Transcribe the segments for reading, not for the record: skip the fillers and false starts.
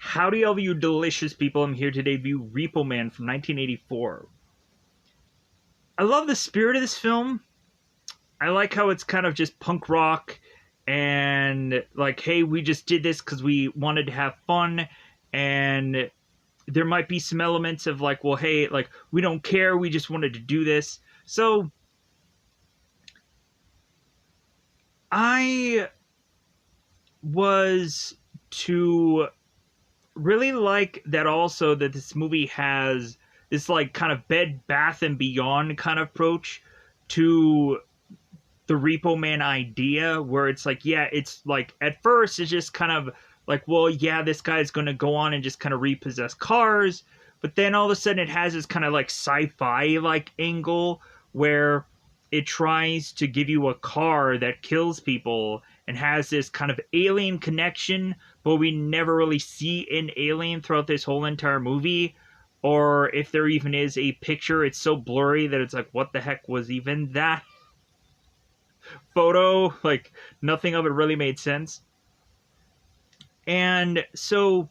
Howdy, all of you delicious people. I'm here to debut Repo Man from 1984. I love the spirit of this film. I like how it's kind of just punk rock and like, hey, we just did this because we wanted to have fun. And there might be some elements of like, well, hey, like, we don't care. We just wanted to do this. So I was to really like that also that this movie has this like kind of Bed Bath and Beyond kind of approach to the Repo Man idea, where it's like, yeah, it's like at first it's just kind of like, well, yeah, this guy's gonna go on and just kind of repossess cars, but then all of a sudden it has this kind of like sci-fi like angle where it tries to give you a car that kills people and has this kind of alien connection, but we never really see an alien throughout this whole entire movie. Or if there even is a picture, it's so blurry that it's like, what the heck was even that photo? Like, nothing of it really made sense. And so,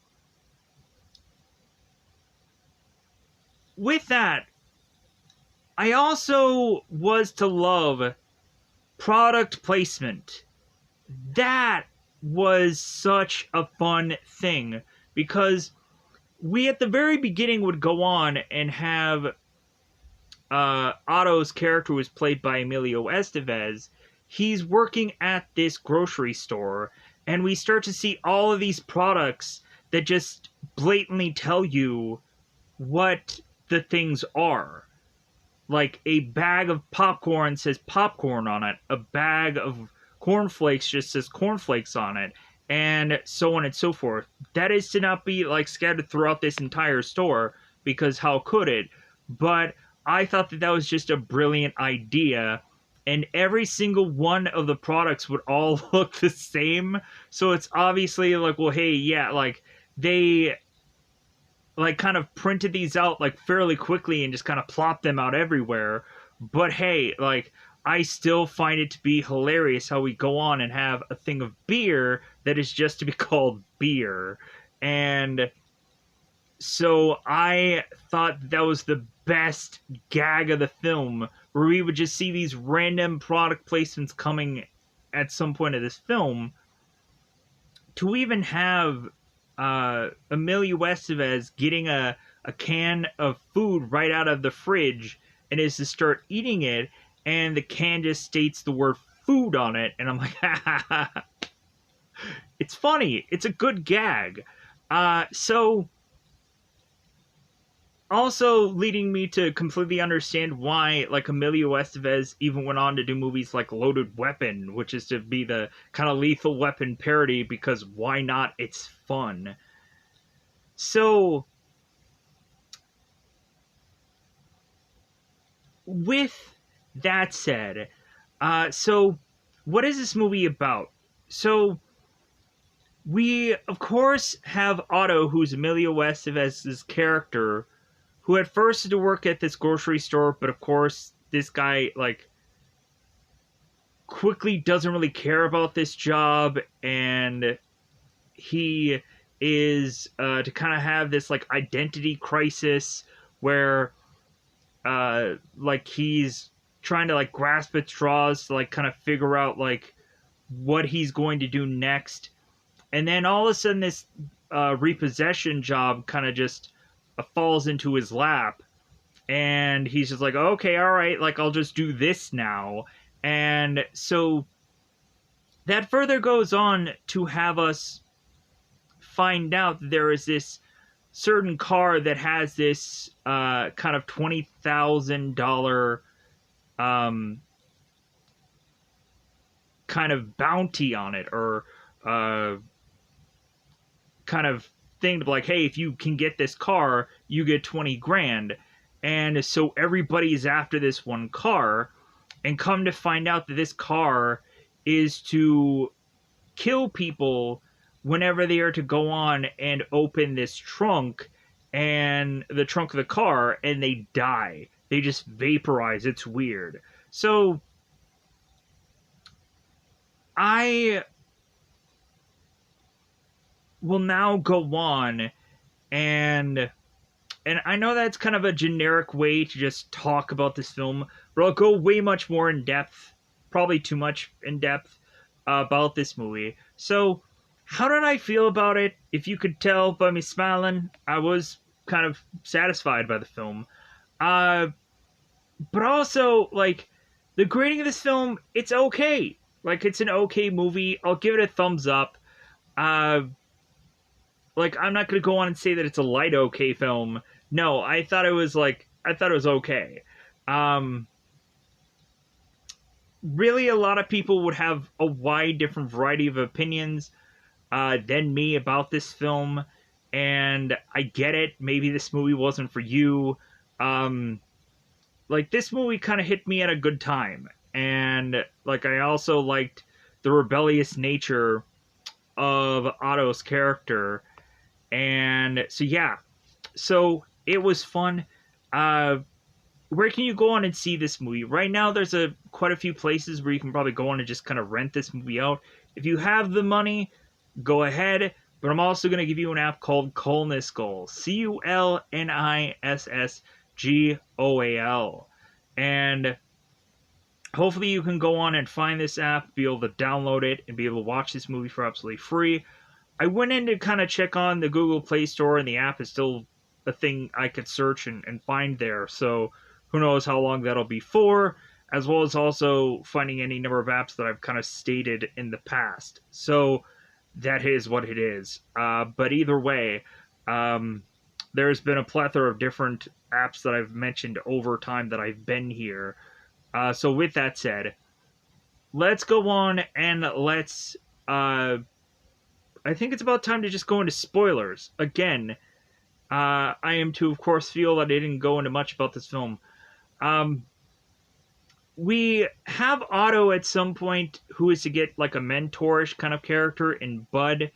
with that, I also was to love product placement. That was such a fun thing because we at the very beginning would go on and have Otto's character was played by Emilio Estevez. He's working at this grocery store, and we start to see all of these products that just blatantly tell you what the things are. Like a bag of popcorn says popcorn on it, a bag of cornflakes just says cornflakes on it, and so on and so forth. That is to not be like scattered throughout this entire store, because how could it? But I thought that that was just a brilliant idea, and every single one of the products would all look the same. So it's obviously like, well, hey, yeah, like they like kind of printed these out like fairly quickly and just kind of plopped them out everywhere. But hey, like I still find it to be hilarious how we go on and have a thing of beer that is just to be called beer. And so I thought that was the best gag of the film, where we would just see these random product placements coming at some point of this film, to even have Emilio Estevez getting a can of food right out of the fridge and is to start eating it, and the can just states the word food on it, and I'm like, ha ha ha. It's funny. It's a good gag. So also leading me to completely understand why like Emilio Estevez even went on to do movies like Loaded Weapon, which is to be the kind of Lethal Weapon parody, because why not? It's fun. So with that said, so what is this movie about? So we of course have Otto, who's Emilio Estevez's character, who at first had to work at this grocery store, but of course this guy like quickly doesn't really care about this job, and he is to kind of have this like identity crisis where like he's trying to like grasp at straws to like kind of figure out like what he's going to do next. And then all of a sudden this repossession job kind of just falls into his lap, and he's just like, okay, all right, like I'll just do this now. And so that further goes on to have us find out that there is this certain car that has this kind of $20,000 um, kind of bounty on it, or kind of thing to like, hey, if you can get this car, you get 20 grand. And so everybody is after this one car, and come to find out that this car is to kill people whenever they are to go on and open this trunk, and the trunk of the car, and they die. They just vaporize. It's weird. So I will now go on and I know that's kind of a generic way to just talk about this film, but I'll go way much more in depth, probably too much in depth, about this movie. So, how did I feel about it? If you could tell by me smiling, I was kind of satisfied by the film. Uh, but also, like, the grading of this film, it's okay. Like, it's an okay movie. I'll give it a thumbs up. Uh, like, I'm not gonna go on and say that it's a light okay film. No, I thought it was okay. Um, really, a lot of people would have a wide different variety of opinions than me about this film, and I get it. Maybe this movie wasn't for you. Um, like this movie kind of hit me at a good time, and like I also liked the rebellious nature of Otto's character, and so yeah, so it was fun. Uh, where can you go on and see this movie? Right now, there's a quite a few places where you can probably go on and just kind of rent this movie out. If you have the money, go ahead. But I'm also going to give you an app called Culnisgoal, Culnisgoal, and hopefully you can go on and find this app, be able to download it, and be able to watch this movie for absolutely free. I went in to kind of check on the Google Play Store, and the app is still a thing I could search and find there. So who knows how long that'll be for, as well as also finding any number of apps that I've kind of stated in the past. So that is what it is. But either way, there's been a plethora of different apps that I've mentioned over time that I've been here. So with that said, let's go on and let's I think it's about time to just go into spoilers. Again, I am to, of course, feel that I didn't go into much about this film. Um, we have Otto at some point who is to get like a mentorish kind of character in Bud.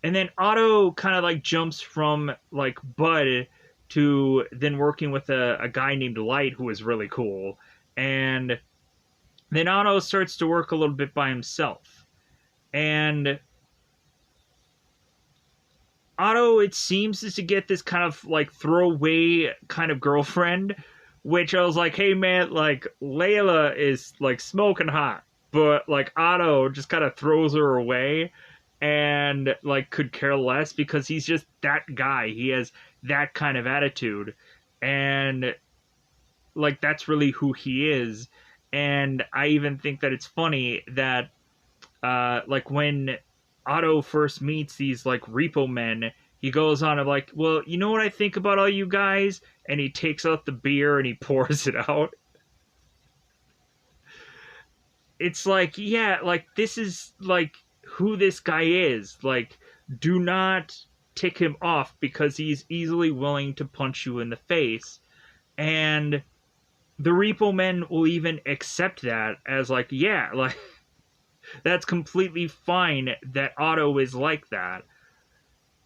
And then Otto kind of like jumps from like Bud to then working with a guy named Light who is really cool. And then Otto starts to work a little bit by himself. And Otto, it seems, is to get this kind of like throwaway kind of girlfriend, which I was like, hey man, like Layla is like smoking hot, but like Otto just kind of throws her away and like could care less because he's just that guy. He has that kind of attitude, and like that's really who he is. And I even think that it's funny that like when Otto first meets these like repo men, he goes on and like, well, you know what I think about all you guys? And he takes out the beer and he pours it out. It's like, yeah, like this is like who this guy is. Like, do not tick him off because he's easily willing to punch you in the face. And the repo men will even accept that as like, yeah, like that's completely fine that Otto is like that.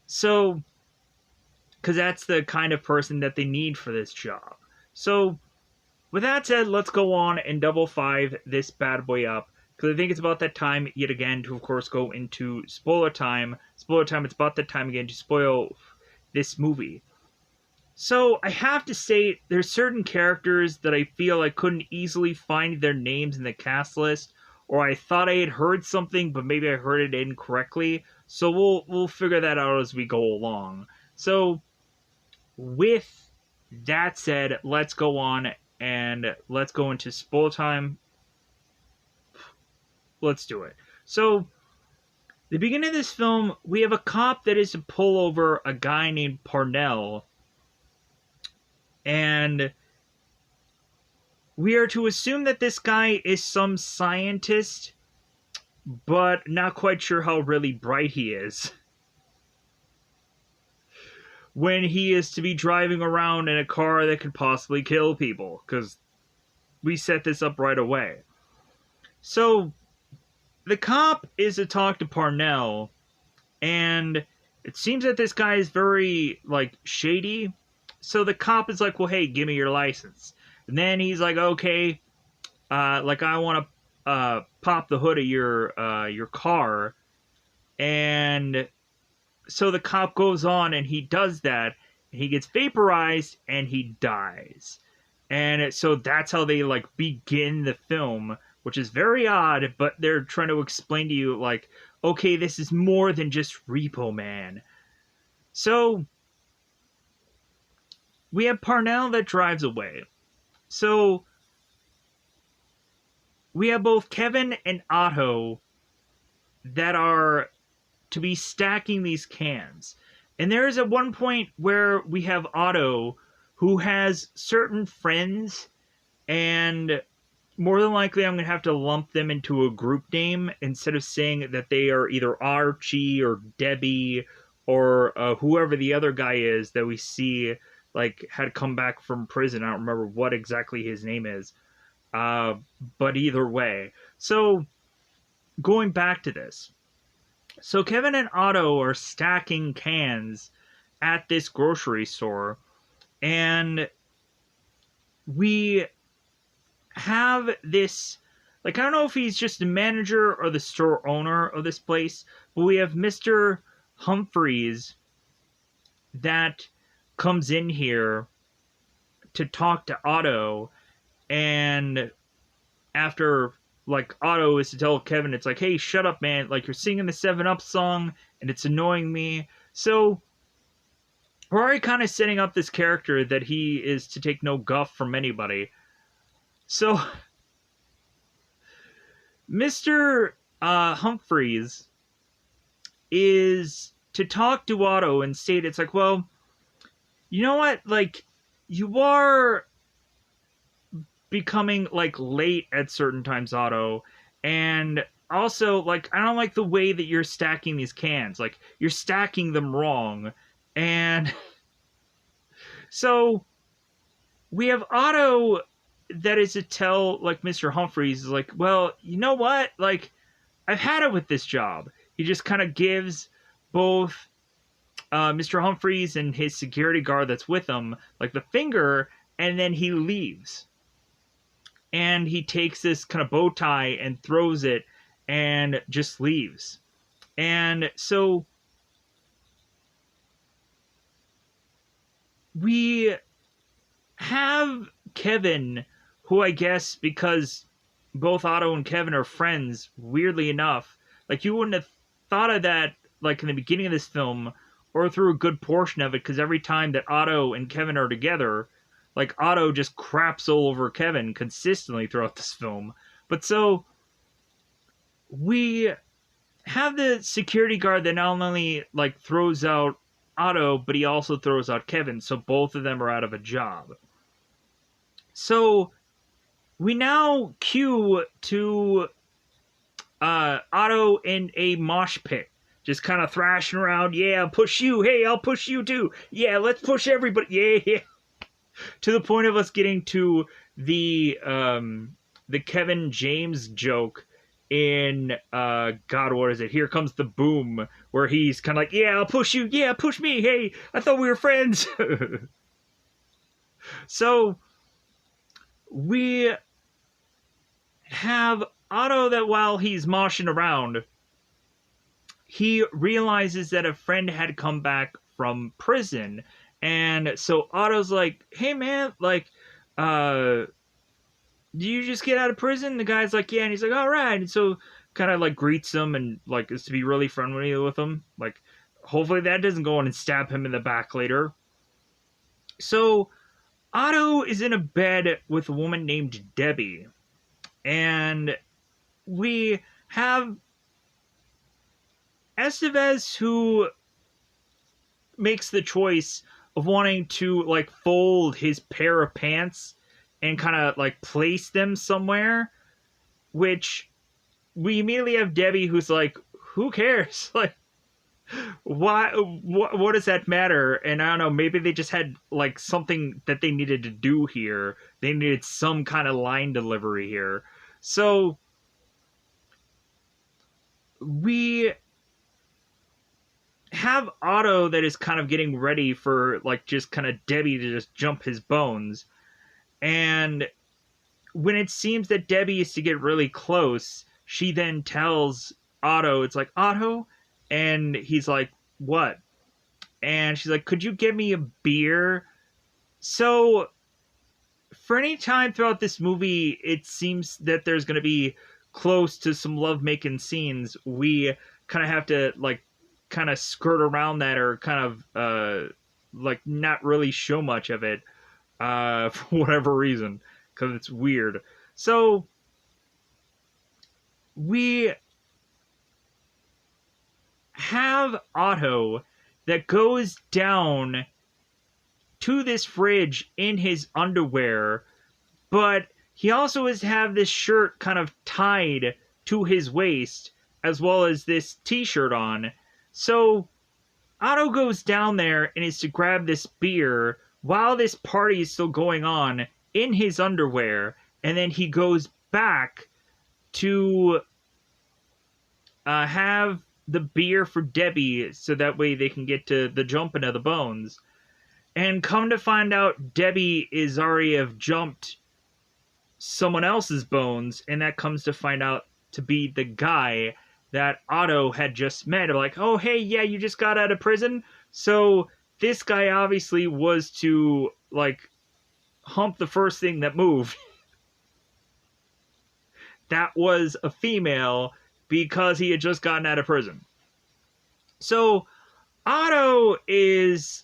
So, because that's the kind of person that they need for this job. So, with that said, let's go on and double five this bad boy up. Because I think it's about that time, yet again, to of course go into spoiler time. Spoiler time, it's about that time again to spoil this movie. So, I have to say, there's certain characters that I feel I couldn't easily find their names in the cast list, or I thought I had heard something, but maybe I heard it incorrectly. So we'll figure that out as we go along. So with that said, let's go on and let's go into spoiler time. Let's do it. So the beginning of this film, we have a cop that is to pull over a guy named Parnell, and we are to assume that this guy is some scientist, but not quite sure how really bright he is. When he is to be driving around in a car that could possibly kill people, because we set this up right away. So, the cop is to talk to Parnell, and it seems that this guy is very, like, shady. So the cop is like, well, hey, give me your license. And then he's like, okay, like, I want to pop the hood of your car, and so the cop goes on and he does that, and he gets vaporized and he dies. And so that's how they like begin the film, which is very odd, but they're trying to explain to you like, okay, this is more than just Repo Man. So we have Parnell that drives away. So we have both Kevin and Otto that are to be stacking these cans. And there is at one point where we have Otto who has certain friends, and more than likely I'm going to have to lump them into a group name instead of saying that they are either Archie or Debbie or whoever the other guy is that we see like had come back from prison. I don't remember what exactly his name is. Uh, but either way. So going back to this. So Kevin and Otto are stacking cans at this grocery store, and we have this, like, I don't know if he's just the manager or the store owner of this place, but we have Mr. Humphreys that comes in here to talk to Otto, and after like Otto is to tell Kevin, it's like, hey, shut up, man, like you're singing the 7 Up song and it's annoying me. So we're already kind of setting up this character that he is to take no guff from anybody. So Mr. Humphreys is to talk to Otto and state, it's like, well, you know what, like, you are becoming like late at certain times, Otto, and also like I don't like the way that you're stacking these cans. Like you're stacking them wrong. And so we have Otto that is to tell like Mr. Humphreys is like, well, you know what? Like I've had it with this job. He just kind of gives both Mr. Humphreys and his security guard that's with him like the finger, and then he leaves. And he takes this kind of bow tie and throws it and just leaves. And so we have Kevin, who I guess because both Otto and Kevin are friends, weirdly enough, like you wouldn't have thought of that like in the beginning of this film or through a good portion of it, because every time that Otto and Kevin are together, like Otto just craps all over Kevin consistently throughout this film. But so we have the security guard that not only like throws out Otto, but he also throws out Kevin, so both of them are out of a job. So we now cue to Otto in a mosh pit, just kind of thrashing around. Yeah, I'll push you. Hey, I'll push you too. Yeah, let's push everybody. Yeah, yeah. To the point of us getting to the Kevin James joke in God, what is it? Here Comes the Boom, where he's kind of like, yeah, I'll push you. Yeah, push me. Hey, I thought we were friends. So we have Otto that while he's moshing around, he realizes that a friend had come back from prison. And so Otto's like, hey man, like, did you just get out of prison? The guy's like, yeah. And he's like, all right. And so kind of like greets him and like is to be really friendly with him. Like, hopefully that doesn't go on and stab him in the back later. So Otto is in a bed with a woman named Debbie. And we have Estevez, who makes the choice of wanting to like fold his pair of pants and kind of like place them somewhere, which we immediately have Debbie who's like, who cares? Like, why, what does that matter? And I don't know, maybe they just had like something that they needed to do here. They needed some kind of line delivery here. So we have Otto that is kind of getting ready for like just kind of Debbie to just jump his bones. And when it seems that Debbie is to get really close, she then tells Otto, it's like, Otto? And he's like, what? And she's like, could you get me a beer? So, for any time throughout this movie, it seems that there's going to be close to some lovemaking scenes. We kind of have to, like, kind of skirt around that or kind of, like, not really show much of it, for whatever reason, because it's weird. So, we have Otto that goes down to this fridge in his underwear, but he also has to have this shirt kind of tied to his waist as well as this t-shirt on. So Otto goes down there and is to grab this beer while this party is still going on in his underwear, and then he goes back to have the beer for Debbie so that way they can get to the jumping of the bones. And come to find out, Debbie is already have jumped someone else's bones, and that comes to find out to be the guy that Otto had just met. Like, oh, hey, yeah, you just got out of prison? So this guy obviously was to, like, hump the first thing that moved. That was a female because he had just gotten out of prison. So Otto is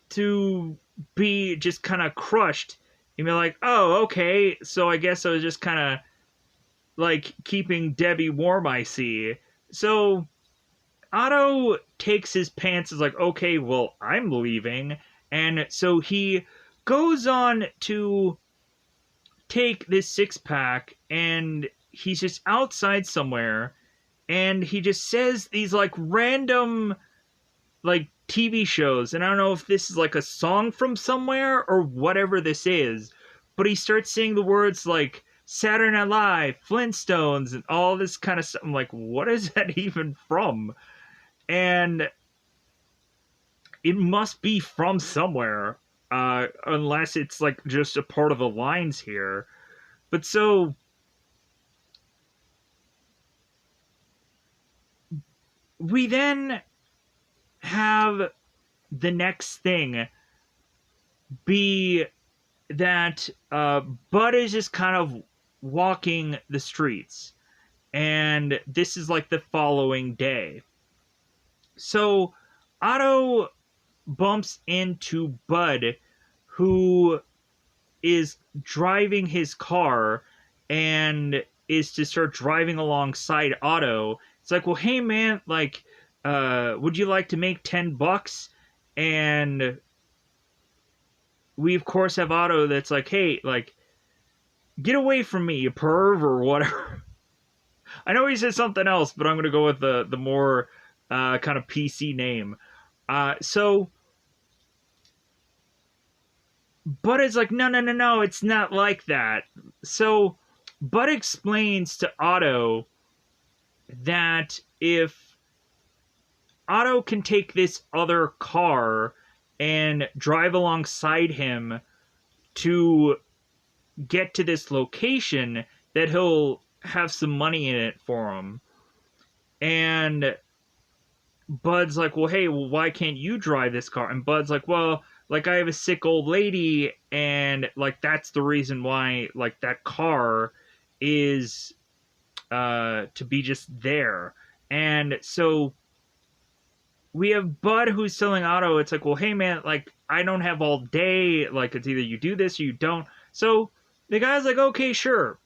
to be just kind of crushed and be like, oh, okay, so I guess I was just kind of like keeping Debbie warm, I see. So Otto takes his pants, is like, okay, well, I'm leaving. And so he goes on to take this six-pack, and he's just outside somewhere, and he just says these, like, random, like, TV shows, and I don't know if this is, like, a song from somewhere, or whatever this is, but he starts saying the words, like, Saturday Night Live, Flintstones, and all this kind of stuff. I'm like, what is that even from? And it must be from somewhere, unless it's, like, just a part of the lines here. But so we then have the next thing be that Bud is just kind of walking the streets. And this is like the following day. So Otto bumps into Bud, who is driving his car and is to start driving alongside Otto. It's like, well, hey man, like, would you like to make $10? And we of course have Otto that's like, hey, like, get away from me, you perv, or whatever. I know he said something else, but I'm gonna go with the more kind of PC name. So Bud is like, no, it's not like that. So Bud explains to Otto that if Otto can take this other car and drive alongside him to get to this location, that he'll have some money in it for him. And Bud's like, well, hey, well, why can't you drive this car? And Bud's like, well, like, I have a sick old lady, and, like, that's the reason why, like, that car is to be just there. And so we have Bud who's telling Otto, it's like, well, hey, man, like, I don't have all day. Like, it's either you do this or you don't. So the guy's like, okay, sure.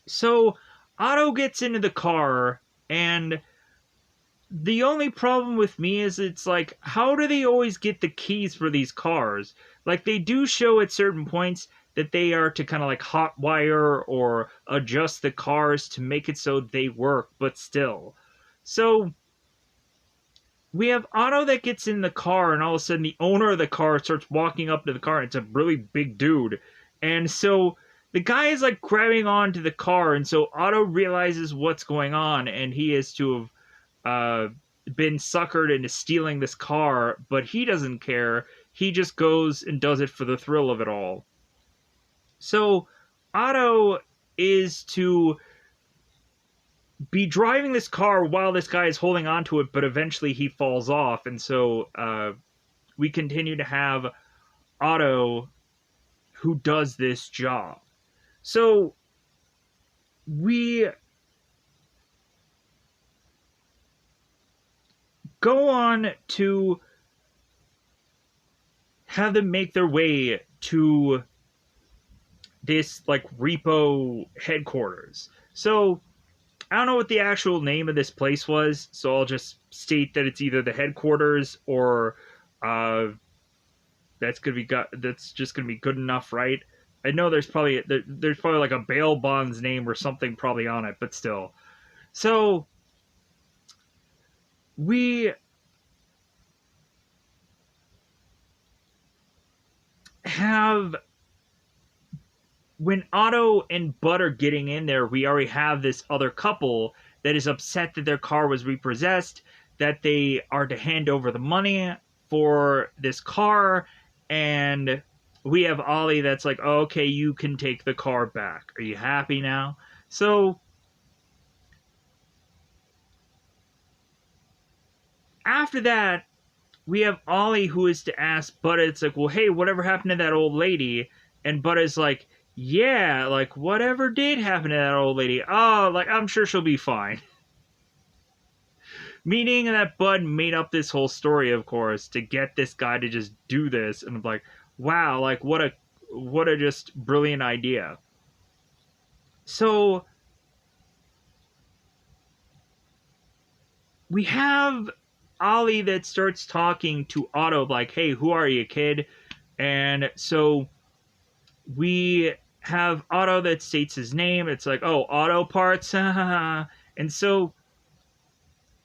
So Otto gets into the car, and the only problem with me is it's like, how do they always get the keys for these cars? Like, they do show at certain points that they are to kind of like hotwire or adjust the cars to make it so they work, but still. So we have Otto that gets in the car, and all of a sudden the owner of the car starts walking up to the car, and it's a really big dude. And so the guy is like grabbing onto the car, and so Otto realizes what's going on, and he is to have been suckered into stealing this car, but he doesn't care. He just goes and does it for the thrill of it all. So Otto is to be driving this car while this guy is holding onto it, but eventually he falls off, and so we continue to have Otto who does this job. So we go on to have them make their way to this like repo headquarters. So I don't know what the actual name of this place was, so I'll just state that it's either the headquarters or that's just gonna be good enough, right? I know there's probably like a bail bonds name or something probably on it, but still. So we have when Otto and Bud are getting in there, we already have this other couple that is upset that their car was repossessed, that they are to hand over the money for this car, and we have Ollie that's like, oh, okay, you can take the car back. Are you happy now? So after that, we have Ollie who is to ask Bud, it's like, well, hey, whatever happened to that old lady? And Bud is like, yeah, like, whatever did happen to that old lady? Oh, like, I'm sure she'll be fine. Meaning that Bud made up this whole story, of course, to get this guy to just do this. And I'm like, wow, like, what a just brilliant idea. So we have Ollie that starts talking to Otto, like, hey, who are you, kid? And so we have Otto that states his name. It's like, oh, Auto Parts. And so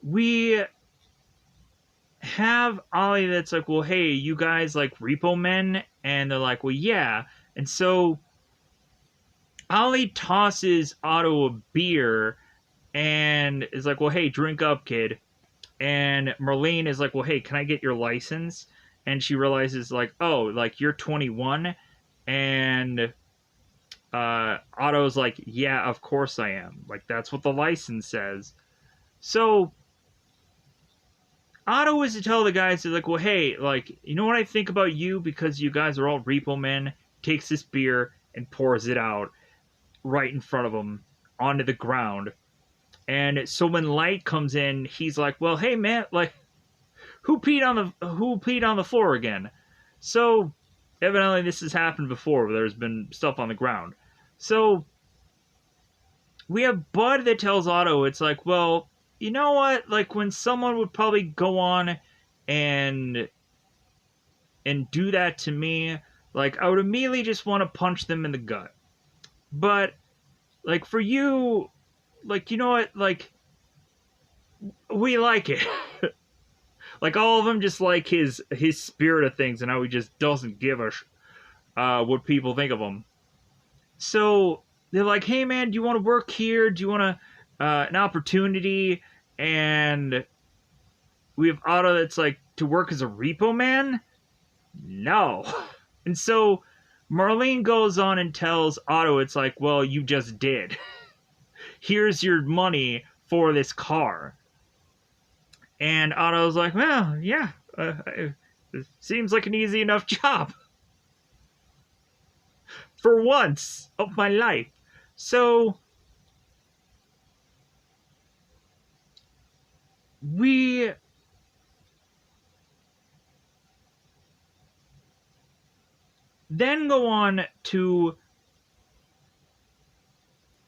we have Ollie that's like, well, hey, you guys like Repo Men? And they're like, well, yeah. And so Ollie tosses Otto a beer and is like, well, hey, drink up, kid. And Marlene is like, well, hey, can I get your license? And she realizes, like, oh, like, you're 21? And Otto's like, yeah, of course I am. Like, that's what the license says. So Otto is to tell the guys, like, well, hey, like, you know what I think about you because you guys are all repo men? Takes this beer and pours it out right in front of him onto the ground. And so when Light comes in, he's like, well, hey, man, like, who peed on the floor again? So evidently this has happened before where there's been stuff on the ground. So we have Bud that tells Otto, it's like, well, you know what? Like, when someone would probably go on and do that to me, like, I would immediately just want to punch them in the gut. But, like, for you, like, you know what? Like, we like it. Like, all of them just like his spirit of things and how he just doesn't give a what people think of him. So they're like, hey, man, do you want to work here? Do you want an opportunity? And we have Otto that's like, to work as a repo man? No. And so Marlene goes on and tells Otto, it's like, well, you just did. Here's your money for this car. And Otto's like, well, yeah, it seems like an easy enough job. For once of my life. So we then go on to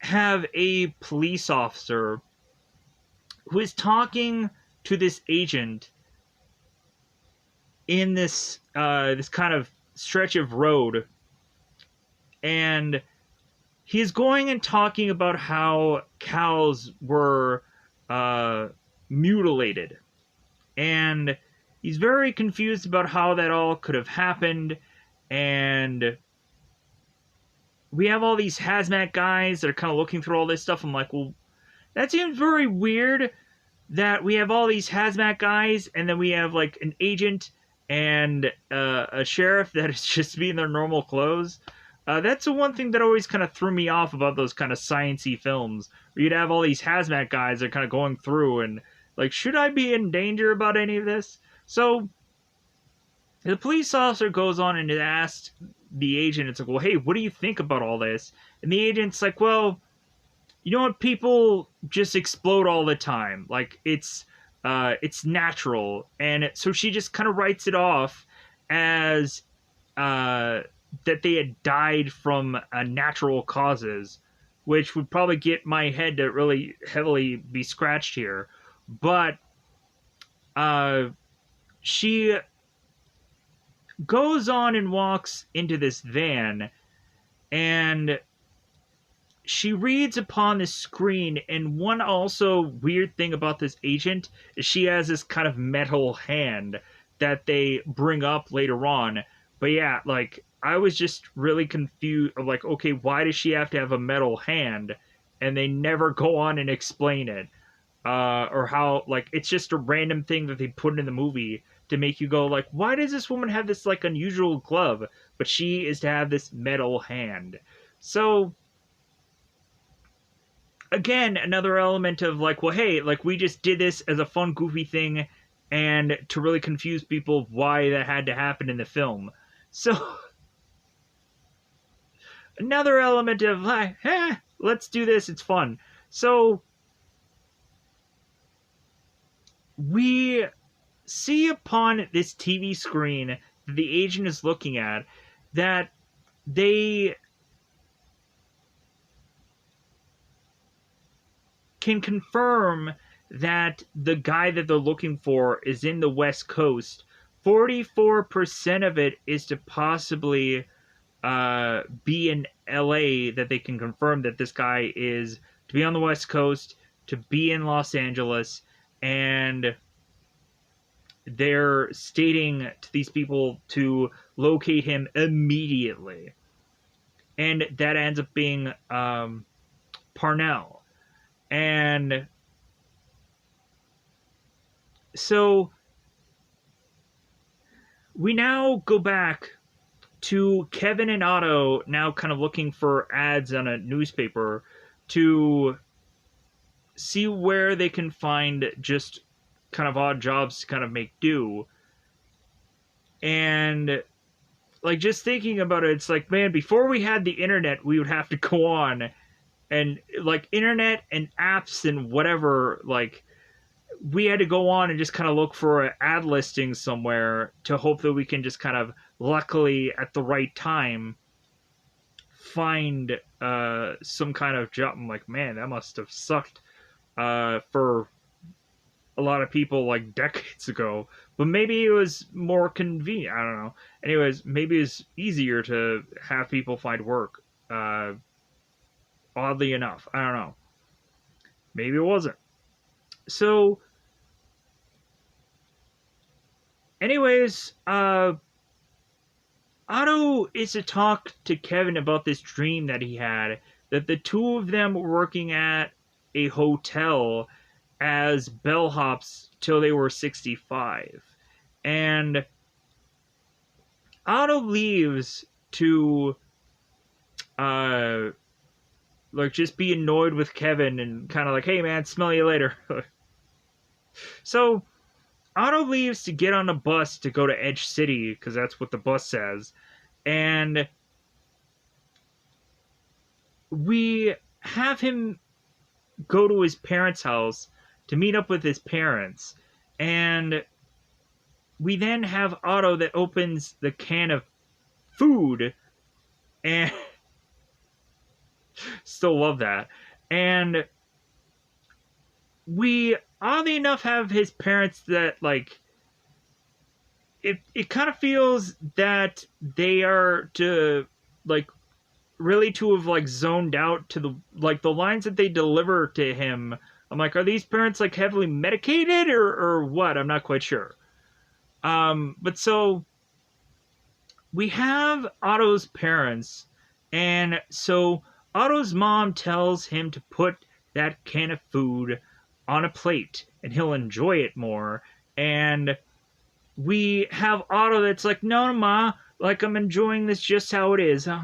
have a police officer who is talking to this agent in this this kind of stretch of road, and he's going and talking about how cows were mutilated, and he's very confused about how that all could have happened. And we have all these hazmat guys that are kind of looking through all this stuff. I'm like, well, that seems very weird that we have all these hazmat guys and then we have like an agent and a sheriff that is just being their normal clothes. That's the one thing that always kind of threw me off about those kind of sciencey films, where you'd have all these hazmat guys that are kind of going through and like, should I be in danger about any of this? So the police officer goes on and asks the agent, it's like, well, hey, what do you think about all this? And the agent's like, well, you know what? People just explode all the time. Like it's natural, and so she just kind of writes it off as that they had died from natural causes, which would probably get my head to really heavily be scratched here. But she goes on and walks into this van, and she reads upon the screen. And one also weird thing about this agent is she has this kind of metal hand that they bring up later on. But yeah, like, I was just really confused of like, okay, why does she have to have a metal hand? And they never go on and explain it. Or how, like, it's just a random thing that they put in the movie to make you go like, why does this woman have this like unusual glove, but she is to have this metal hand? So again, another element of like, well, hey, like, we just did this as a fun, goofy thing, and to really confuse people why that had to happen in the film. So another element of like, let's do this, it's fun. So we see upon this TV screen that the agent is looking at that they can confirm that the guy that they're looking for is in the West Coast. 44% of it is to possibly be in LA, that they can confirm that this guy is to be on the West Coast, to be in Los Angeles, and they're stating to these people to locate him immediately. And that ends up being Parnell. And so we now go back to Kevin and Otto now kind of looking for ads on a newspaper to see where they can find just kind of odd jobs to kind of make do. And like, just thinking about it, it's like, man, before we had the internet, we would have to go on and like internet and apps and whatever, like we had to go on and just kind of look for an ad listing somewhere to hope that we can just kind of luckily at the right time find some kind of job. I'm like, man, that must have sucked for a lot of people like decades ago, but maybe it was more convenient. I don't know. Anyways, maybe it's easier to have people find work. Oddly enough, I don't know. Maybe it wasn't. So, anyways, Otto is to talk to Kevin about this dream that he had, that the two of them were working at a hotel as bellhops till they were 65. And Otto leaves to like just be annoyed with Kevin and kind of like, hey man, smell you later. So Otto leaves to get on a bus to go to Edge City, because that's what the bus says. And we have him go to his parents' house to meet up with his parents. And we then have Otto that opens the can of food, and still love that. And we, oddly enough, have his parents that, like, it kind of feels that they are to, like, really to have, like, zoned out to the, like, the lines that they deliver to him. I'm like, are these parents, like, heavily medicated or what? I'm not quite sure. But so we have Otto's parents, and so Otto's mom tells him to put that can of food on a plate and he'll enjoy it more. And we have Otto that's like, no, Ma, Like, I'm enjoying this just how it is. I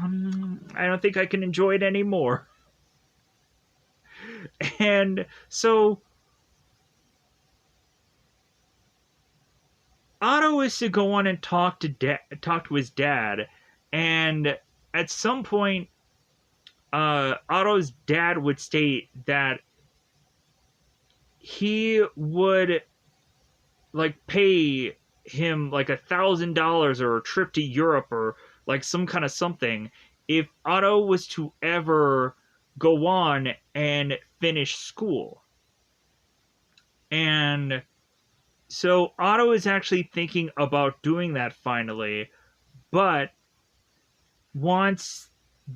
don't think I can enjoy it anymore. And so Otto is to go on and talk to his dad, and at some point, Otto's dad would state that he would like pay him like $1,000 or a trip to Europe or like some kind of something if Otto was to ever go on and finish school. And so Otto is actually thinking about doing that finally, but wants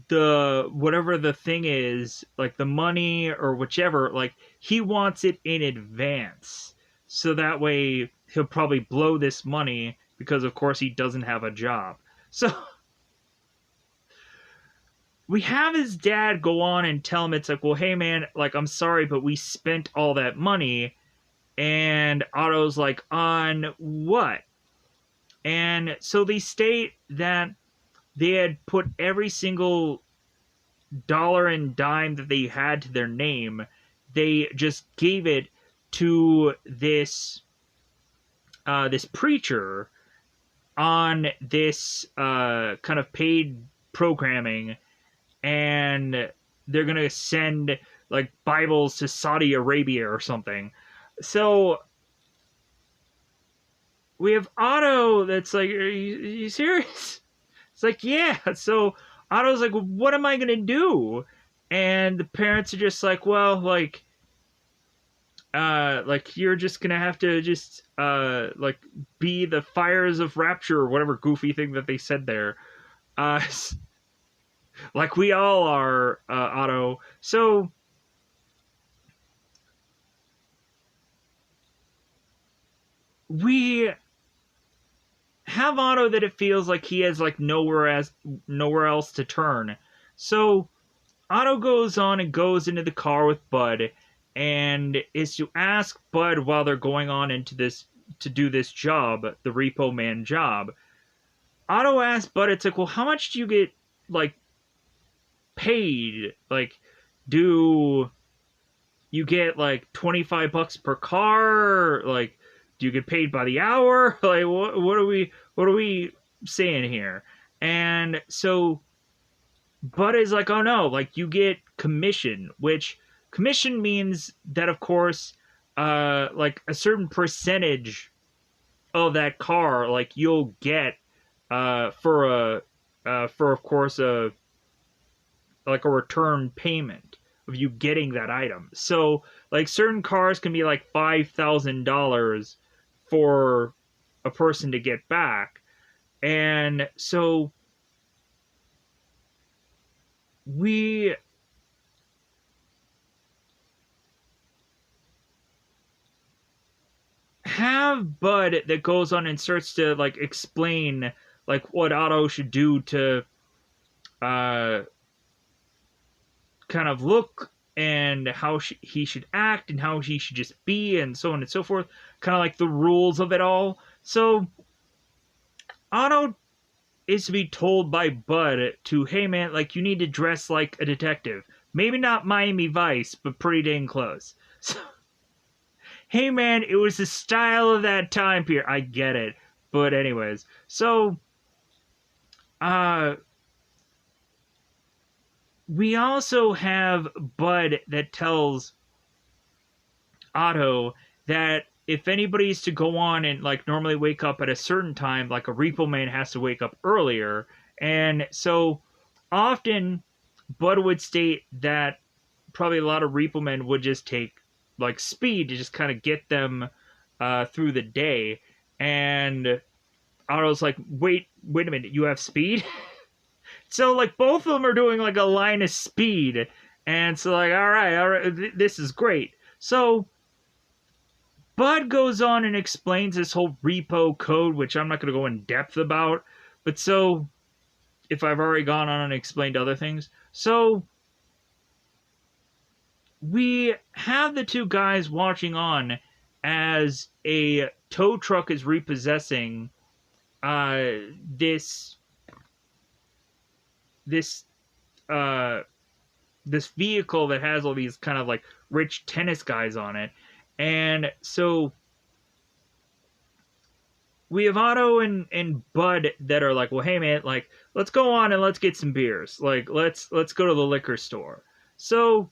the whatever the thing is, like the money or whichever, like he wants it in advance. So that way he'll probably blow this money because of course he doesn't have a job. So we have his dad go on and tell him it's like, well, hey man, like I'm sorry, but we spent all that money. And Otto's like, on what? And so they state that they had put every single dollar and dime that they had to their name, they just gave it to this preacher on this kind of paid programming, and they're gonna send like Bibles to Saudi Arabia or something. So we have Otto that's like, are you serious? It's like, yeah. So Otto's like, well, what am I gonna do? And the parents are just like you're just gonna have to just like be the fires of rapture or whatever goofy thing that they said there. Uh, like we all are, Otto. So we have Otto that it feels like he has like nowhere else to turn. So Otto goes on and goes into the car with Bud and is to ask Bud while they're going on into this to do this job, the Repo Man job. Otto asks Bud, it's like, well, how much do you get like paid? Like, do you get like $25 per car? Like, do you get paid by the hour? Like, what are we saying here? And so Bud is like, oh no, like you get commission, which commission means that of course, like a certain percentage of that car, like you'll get for of course a like a return payment of you getting that item. So like certain cars can be like $5,000 for a person to get back, and so we have Bud that goes on and starts to like explain like what Otto should do to uh kind of look and how he should act and how he should just be and so on and so forth, kind of like the rules of it all. So Otto is to be told by Bud to, hey man, like you need to dress like a detective, maybe not Miami Vice but pretty dang close. So hey man, it was the style of that time period. I get it. But anyways, so uh we also have Bud that tells Otto that if anybody's to go on and like normally wake up at a certain time, like a Repo Man has to wake up earlier. And so often Bud would state that probably a lot of Repo Men would just take like speed to just kind of get them through the day. And Otto's like, wait a minute, you have speed? So like both of them are doing like a line of speed, and so like all right, this is great. So Bud goes on and explains this whole repo code, which I'm not going to go in depth about. But so if I've already gone on and explained other things, so we have the two guys watching on as a tow truck is repossessing this this uh this vehicle that has all these kind of like rich tennis guys on it. And so we have Otto and Bud that are like, well, hey man, like let's go on and let's get some beers. Like let's go to the liquor store. So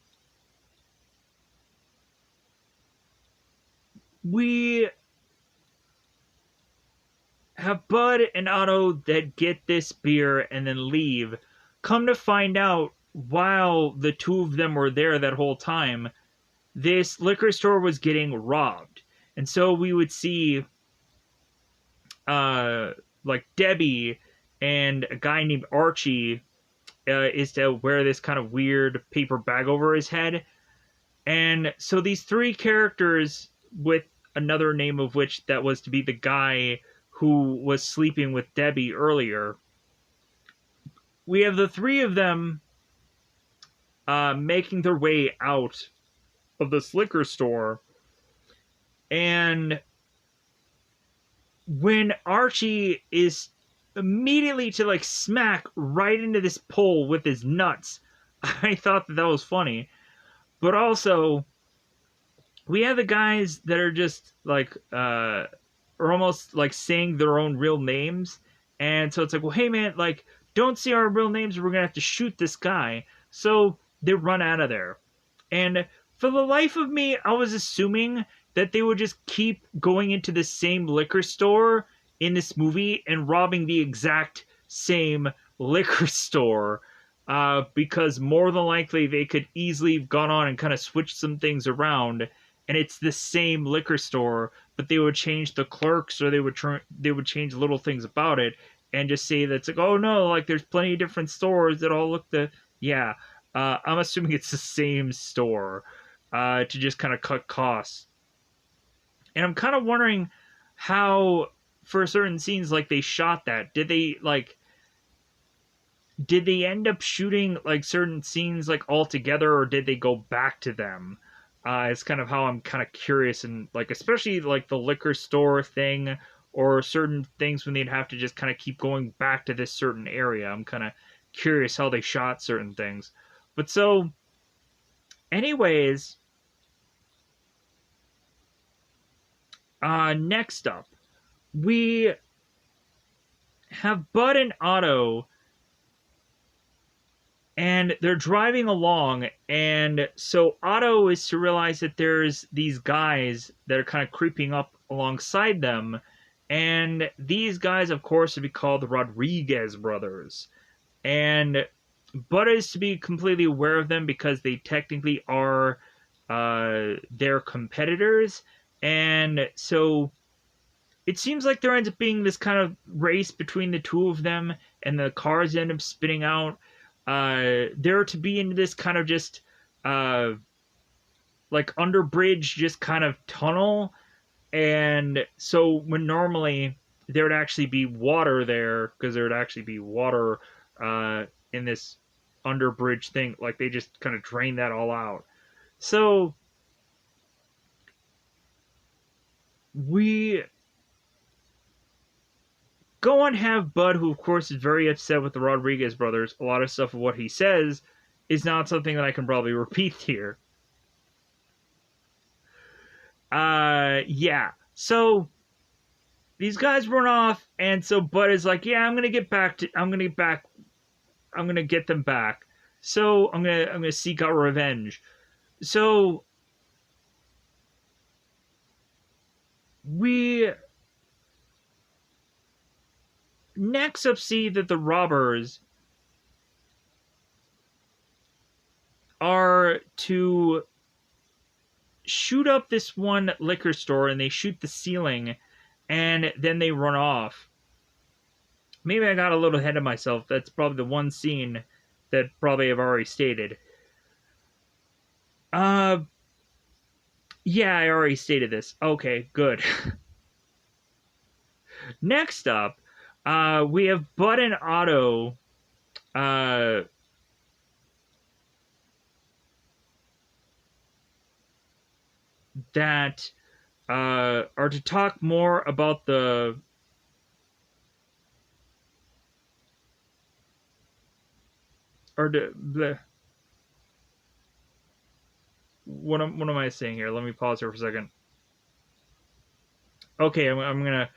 we have Bud and Otto that get this beer and then leave. Come to find out, while the two of them were there that whole time, this liquor store was getting robbed. And so we would see uh like Debbie and a guy named Archie is to wear this kind of weird paper bag over his head. And so these three characters, with another name of which that was to be the guy who was sleeping with Debbie earlier, we have the three of them making their way out of this liquor store. And when Archie is immediately to like smack right into this pole with his nuts, I thought that was funny. But also, we have the guys that are just like are almost like saying their own real names. And so it's like, well, hey man, like don't say our real names or we're gonna have to shoot this guy. So they run out of there. And for the life of me, I was assuming that they would just keep going into the same liquor store in this movie and robbing the exact same liquor store, because more than likely they could easily have gone on and kind of switched some things around, and it's the same liquor store, but they would change the clerks or they would change little things about it and just say that's like, oh no, like there's plenty of different stores that all look the yeah. I'm assuming it's the same store, to just kind of cut costs. And I'm kind of wondering how, for certain scenes, like they shot that. Did they end up shooting like certain scenes like all together, or did they go back to them? It's kind of how I'm kind of curious, and like especially like the liquor store thing, or certain things when they'd have to just kind of keep going back to this certain area. I'm kind of curious how they shot certain things. But so, anyways, next up, we have Bud and Otto, and they're driving along, and so Otto is to realize that there's these guys that are kind of creeping up alongside them, and these guys, of course, would be called the Rodriguez brothers. And Bud is to be completely aware of them because they technically are their competitors, and so it seems like there ends up being this kind of race between the two of them, and the cars end up spinning out. They're to be in this kind of just like under bridge, just kind of tunnel, and so when normally there would actually be water there, because there would actually be water in this under bridge thing, like they just kind of drain that all out. So we go and have Bud, who of course is very upset with the Rodriguez brothers. A lot of stuff of what he says is not something that I can probably repeat here. Yeah. So these guys run off, and so Bud is like, "Yeah, I'm gonna get them back. So I'm gonna seek out revenge." So we next up see that the robbers are to shoot up this one liquor store, and they shoot the ceiling, and then they run off. Maybe I got a little ahead of myself. That's probably the one scene that probably I've already stated. Uh, yeah, I already stated this. Okay, good. Next up, we have Bud and Otto, uh, that are to talk more about or the what am I saying here? Let me pause here for a second. Okay, I'm gonna.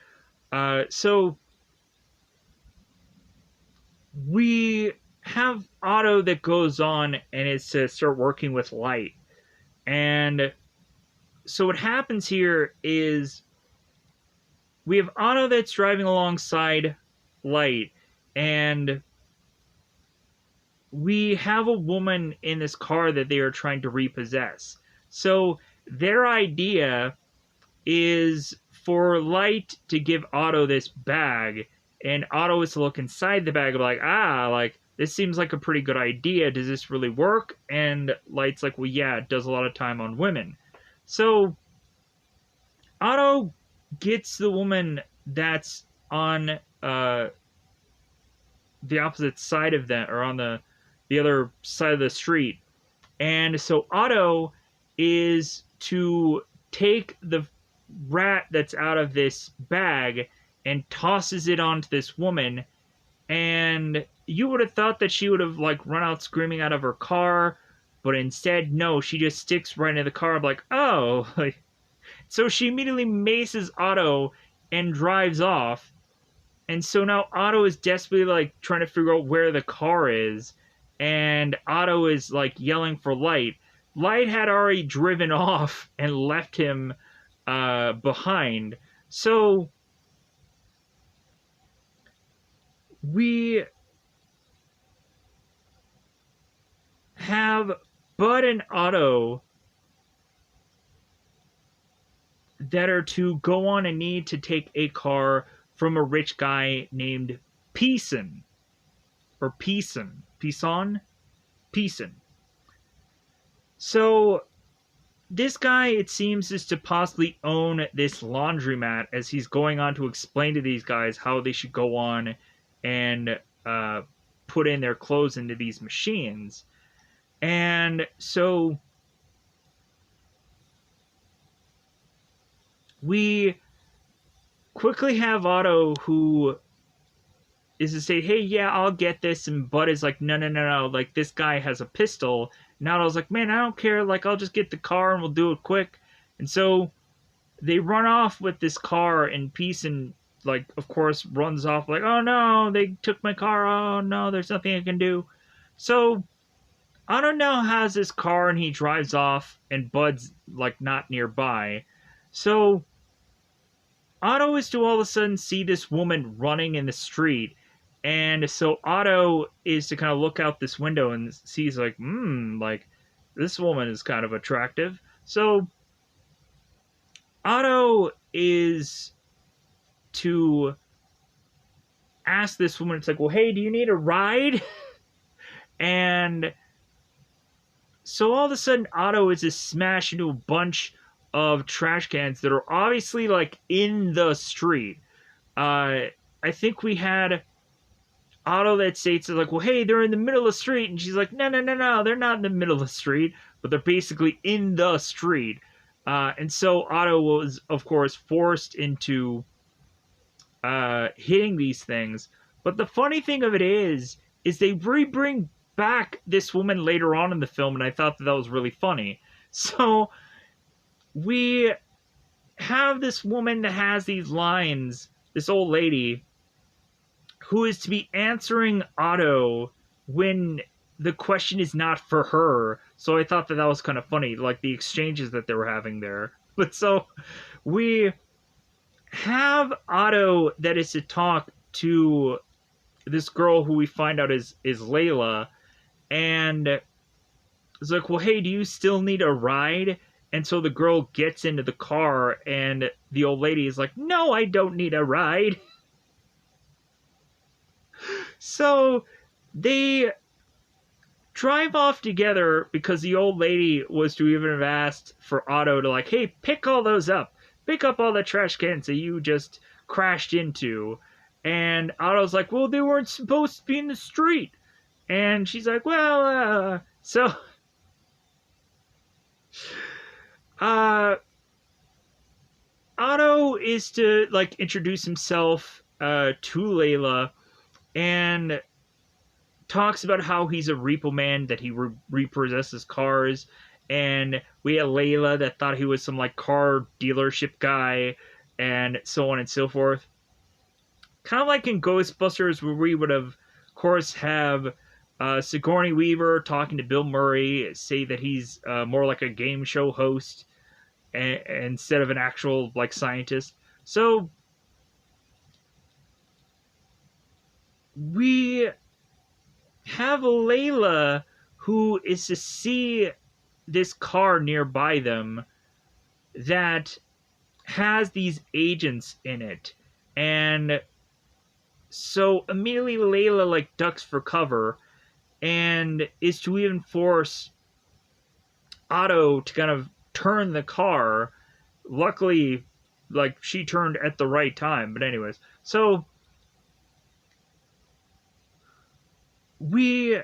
So we have Otto that goes on and it's to start working with Light, and so what happens here is we have Otto that's driving alongside Light, and we have a woman in this car that they are trying to repossess. So their idea is for Light to give Otto this bag, and Otto is to look inside the bag and be like, like, this seems like a pretty good idea. Does this really work? And Light's like, well, yeah, it does a lot of time on women. So Otto gets the woman that's on the opposite side of them, or on the other side of the street. And so Otto is to take the rat that's out of this bag and tosses it onto this woman. And you would have thought that she would have like run out screaming out of her car, but instead, no, she just sticks right into the car, like, oh. So she immediately maces Otto and drives off. And so now Otto is desperately like trying to figure out where the car is, and Otto is like yelling for Light. Light had already driven off and left him behind. So we have Bud and Otto that are to go on a need to take a car from a rich guy named Peason. Or Peason. Peason? Peason. So this guy, it seems, is to possibly own this laundromat, as he's going on to explain to these guys how they should go on and put in their clothes into these machines. And so we quickly have Otto, who is to say, hey, yeah, I'll get this. And Bud is like, no. Like, this guy has a pistol. And Otto's like, man, I don't care. Like, I'll just get the car and we'll do it quick. And so they run off with this car, and Peason, like, of course, runs off like, oh, no, they took my car. Oh, no, there's nothing I can do. So Otto now has this car, and he drives off, and Bud's, like, not nearby. So Otto is to all of a sudden see this woman running in the street. And so Otto is to kind of look out this window and sees, like, like, this woman is kind of attractive. So Otto is to ask this woman, it's like, well, hey, do you need a ride? And so all of a sudden, Otto is just smashed into a bunch of trash cans that are obviously, like, in the street. I think we had Otto that states, like, well, hey, they're in the middle of the street. And she's like, no, they're not in the middle of the street, but they're basically in the street. And so Otto was, of course, forced into hitting these things. But the funny thing of it is they bring back this woman later on in the film, and I thought that was really funny. So we have this woman that has these lines, this old lady, who is to be answering Otto when the question is not for her. So I thought that was kind of funny, like the exchanges that they were having there. But so we have Otto that is to talk to this girl who we find out is Layla, and it's like, well, hey, do you still need a ride? And so the girl gets into the car, and the old lady is like, no, I don't need a ride. So they drive off together because the old lady was to even have asked for Otto to, like, hey, pick all those up. Pick up all the trash cans that you just crashed into. And Otto's like, well, they weren't supposed to be in the street. And she's like, well, so Otto is to, like, introduce himself to Layla, and talks about how he's a Repo Man, that he repossesses cars, and we had Layla that thought he was some like car dealership guy, and so on and so forth. Kind of like in Ghostbusters, where we would have, of course, have Sigourney Weaver talking to Bill Murray, say that he's more like a game show host instead of an actual like scientist. So we have Layla who is to see this car nearby them that has these agents in it. And so immediately Layla like ducks for cover and is to even force Otto to kind of turn the car. Luckily, like she turned at the right time. But anyways, so we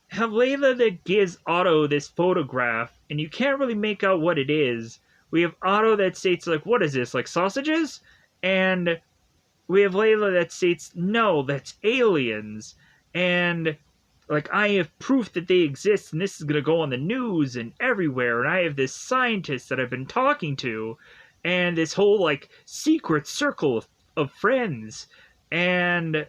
have Layla that gives Otto this photograph, and you can't really make out what it is. We have Otto that states like, "What is this? Like sausages?" And we have Layla that states, "No, that's aliens." And like, I have proof that they exist, and this is gonna go on the news and everywhere. And I have this scientist that I've been talking to, and this whole like secret circle of friends. And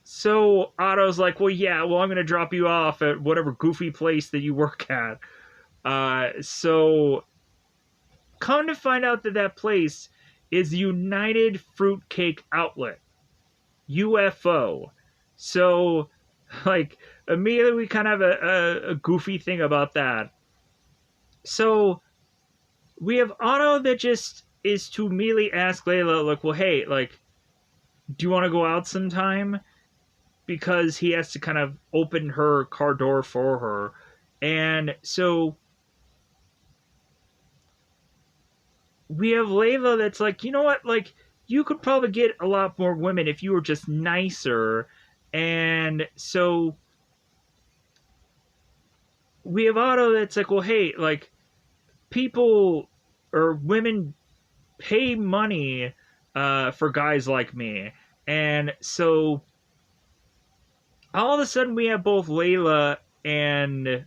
so Otto's like, "Well, yeah, well, I'm gonna drop you off at whatever goofy place that you work at." So come to find out that that place is United Fruitcake Outlet, UFO. So, like, immediately we kind of have a goofy thing about that. So we have Otto that just is to immediately ask Layla, like, "Well, hey, like, do you want to go out sometime?" Because he has to kind of open her car door for her. And so we have Layla that's like, "You know what? Like, you could probably get a lot more women if you were just nicer." And so we have Otto that's like, "Well, hey, like, people or women pay money for guys like me." And so all of a sudden we have both Layla and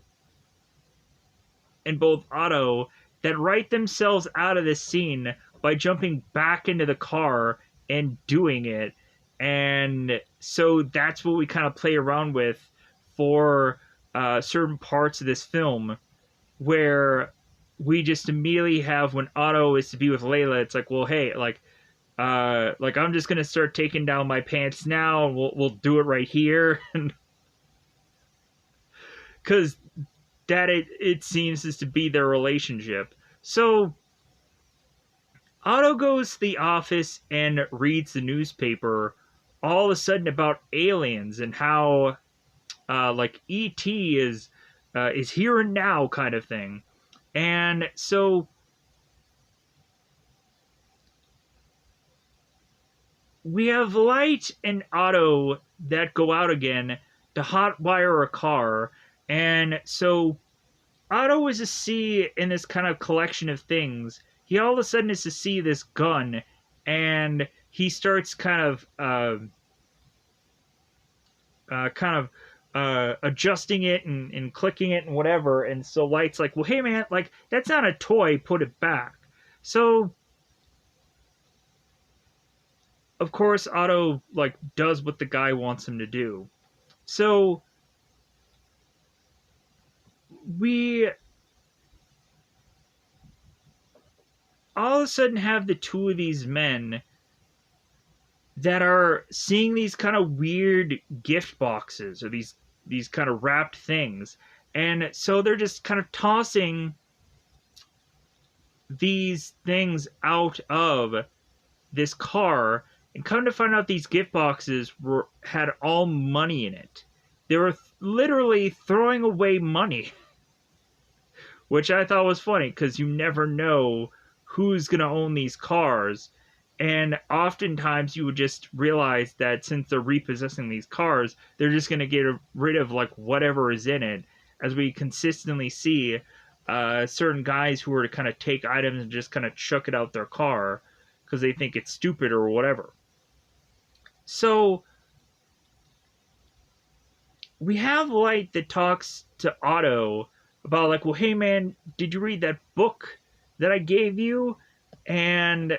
both Otto that write themselves out of this scene by jumping back into the car and doing it. And so that's what we kind of play around with for certain parts of this film, where we just immediately have when Otto is to be with Layla, it's like, "Well, hey, like I'm just gonna start taking down my pants now, and we'll do it right here," because that it seems is to be their relationship. So Otto goes to the office and reads the newspaper all of a sudden about aliens and how like ET is here and now kind of thing. And so we have Light and Otto that go out again to hotwire a car. And so Otto is to see in this kind of collection of things. He all of a sudden is to see this gun, and he starts kind of adjusting it and clicking it and whatever. And so Light's like, "Well, hey man, like that's not a toy. Put it back." So of course Otto like does what the guy wants him to do. So we all of a sudden have the two of these men that are seeing these kind of weird gift boxes or these kind of wrapped things. And so they're just kind of tossing these things out of this car, and come to find out these gift boxes had all money in it. They were literally throwing away money, which I thought was funny because you never know who's going to own these cars. And oftentimes you would just realize that since they're repossessing these cars, they're just going to get rid of like whatever is in it. As we consistently see certain guys who are to kind of take items and just kind of chuck it out their car because they think it's stupid or whatever. So we have Light that talks to Otto about, like, well, hey man, did you read that book that I gave you? And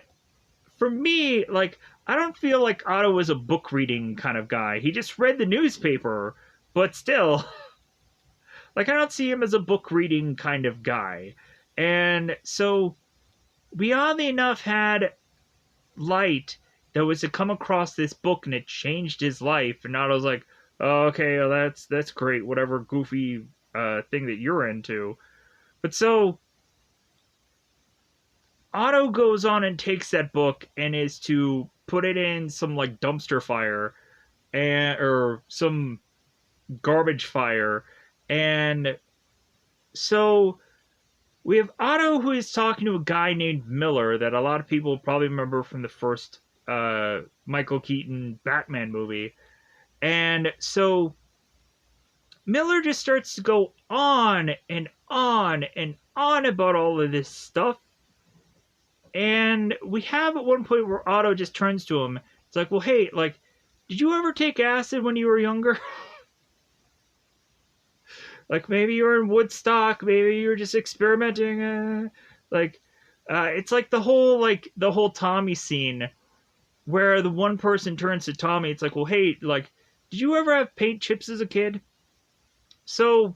for me, like, I don't feel like Otto was a book reading kind of guy. He just read the newspaper, but still, like, I don't see him as a book reading kind of guy. And so we oddly enough had Light that was to come across this book and it changed his life. And Otto's like, oh, okay, well, that's great, whatever goofy thing that you're into. But so Otto goes on and takes that book and is to put it in some like dumpster fire and or some garbage fire. And so we have Otto who is talking to a guy named Miller that a lot of people probably remember from the first Michael Keaton Batman movie. And so Miller just starts to go on and on and on about all of this stuff. And we have at one point where Otto just turns to him. It's like, well, hey, like, did you ever take acid when you were younger? Like, maybe you were in Woodstock, maybe you were just experimenting. It's like the whole Tommy scene where the one person turns to Tommy. It's like, well, hey, like, did you ever have paint chips as a kid? So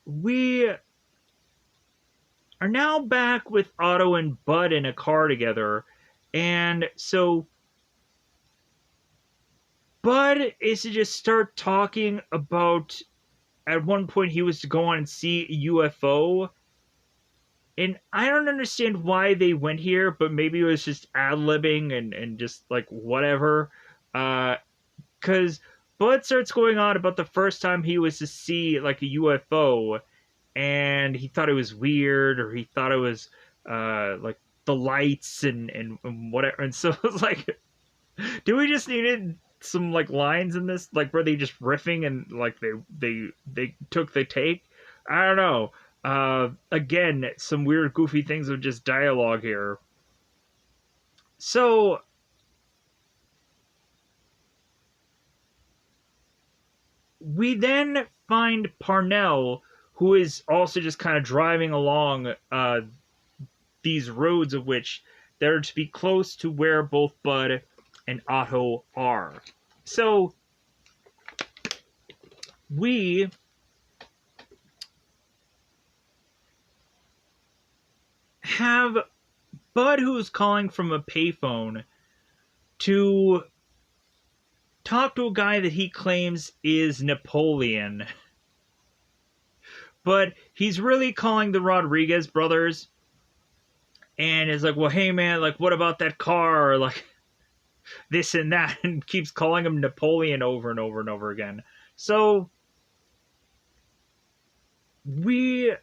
we are now back with Otto and Bud in a car together. And so Bud is to just start talking about, at one point he was to go on and see a UFO. And I don't understand why they went here, but maybe it was just ad-libbing and just like whatever. Because Bud starts going on about the first time he was to see like a UFO, and he thought it was weird, or he thought it was like the lights and whatever. And so it's like, do we just needed some like lines in this, like where they just riffing and like they took the take? I don't know. Again, some weird goofy things of just dialogue here. So we then find Parnell, who is also just kind of driving along these roads, of which they're to be close to where both Bud and Otto are. So we have Bud, who's calling from a payphone to talk to a guy that he claims is Napoleon. But he's really calling the Rodriguez brothers. And is like, well, hey man, like, what about that car? Or like, this and that. And keeps calling him Napoleon over and over and over again. So we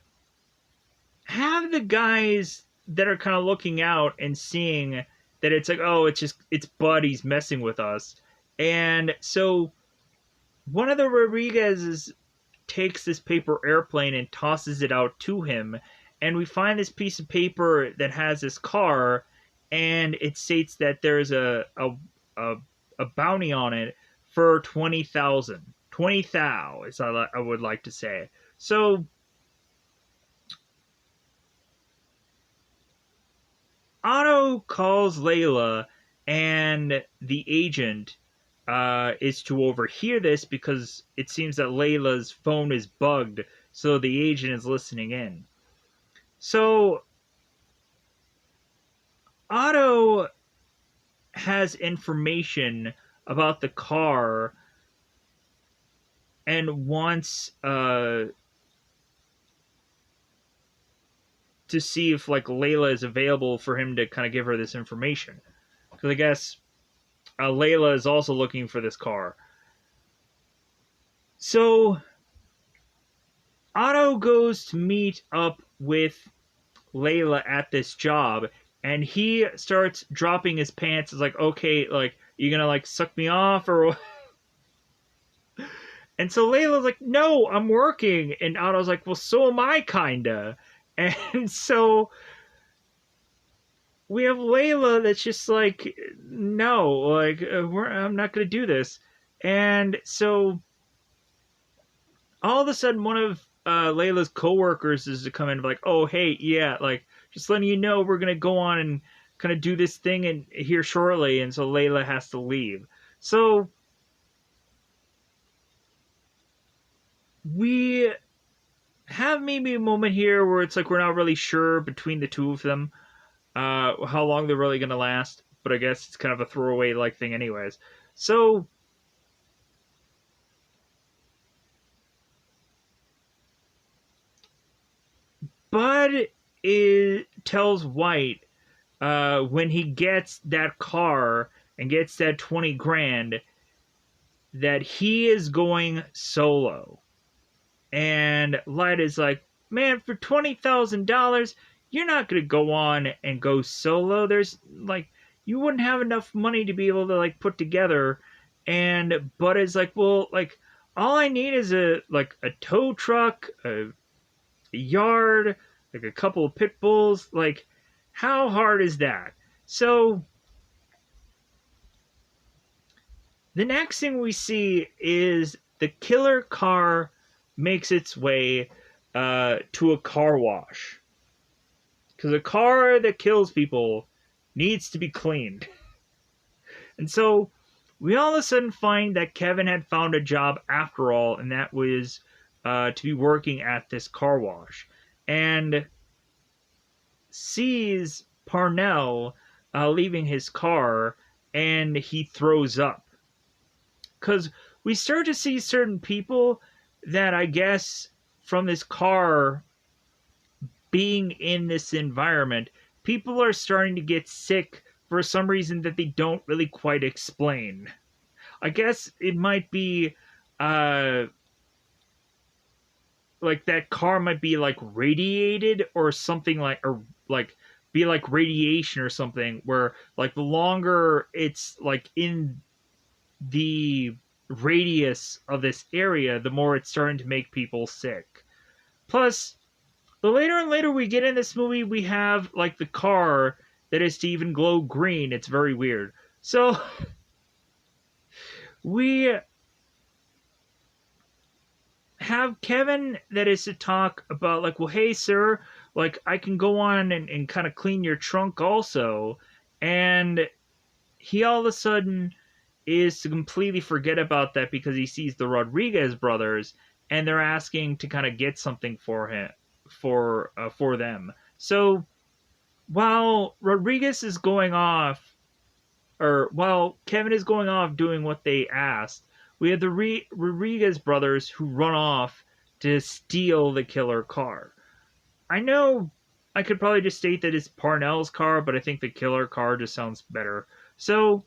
have the guys that are kind of looking out and seeing that it's like, oh, it's Bud, he's messing with us. And so one of the Rodriguez's takes this paper airplane and tosses it out to him, and we find this piece of paper that has this car, and it states that there's a bounty on it for 20,000. 20 thou, as I would like to say. So Otto calls Layla, and the agent is to overhear this because it seems that Layla's phone is bugged, so the agent is listening in. So Otto has information about the car and wants to see if like Layla is available for him to kind of give her this information, because I guess Layla is also looking for this car. So Otto goes to meet up with Layla at this job, and he starts dropping his pants. It's like, okay, like, you gonna like suck me off or what? And so Layla's like, no, I'm working. And Otto's like, well, so am I, kinda. And so we have Layla that's just like, no, like I'm not gonna do this, and so all of a sudden one of Layla's coworkers is to come in like, oh hey, yeah, like just letting you know we're gonna go on and kind of do this thing in here shortly, and so Layla has to leave. So we have maybe a moment here where it's like we're not really sure between the two of them how long they're really gonna last, but I guess it's kind of a throwaway like thing anyways. So Bud tells White when he gets that car and gets that 20 grand that he is going solo. And Light is like, man, for $20,000, you're not going to go on and go solo. There's like, you wouldn't have enough money to be able to like put together. And Bud is like, well, like, all I need is a tow truck, a yard, like a couple of pit bulls. Like, how hard is that? So the next thing we see is the killer car makes its way to a car wash. Because a car that kills people needs to be cleaned. And so we all of a sudden find that Kevin had found a job after all, and that was to be working at this car wash. And sees Parnell leaving his car, and he throws up. Because we start to see certain people that I guess from this car being in this environment, people are starting to get sick for some reason that they don't really quite explain. I guess it might be uh like that car might be like radiated or something, like, or like be like radiation or something, where like the longer it's like in the radius of this area, the more it's starting to make people sick. Plus, the later and later we get in this movie, we have like the car that is to even glow green. It's very weird. So we have Kevin that is to talk about like, well, hey sir, like I can go on and kind of clean your trunk also. And he all of a sudden is to completely forget about that because he sees the Rodriguez brothers and they're asking to kind of get something for him, for them. So while Rodriguez is going off, or while Kevin is going off doing what they asked, we have the Rodriguez brothers who run off to steal the killer car. I know I could probably just state that it's Parnell's car, but I think the killer car just sounds better. So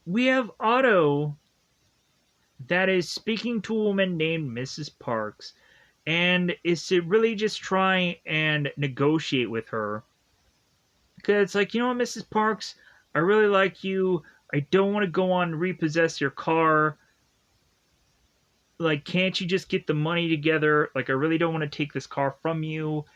we have Otto that is speaking to a woman named Mrs. Parks and is to really just try and negotiate with her. Because it's like, you know what, Mrs. Parks, I really like you. I don't want to go on and repossess your car. Like, can't you just get the money together? Like, I really don't want to take this car from you.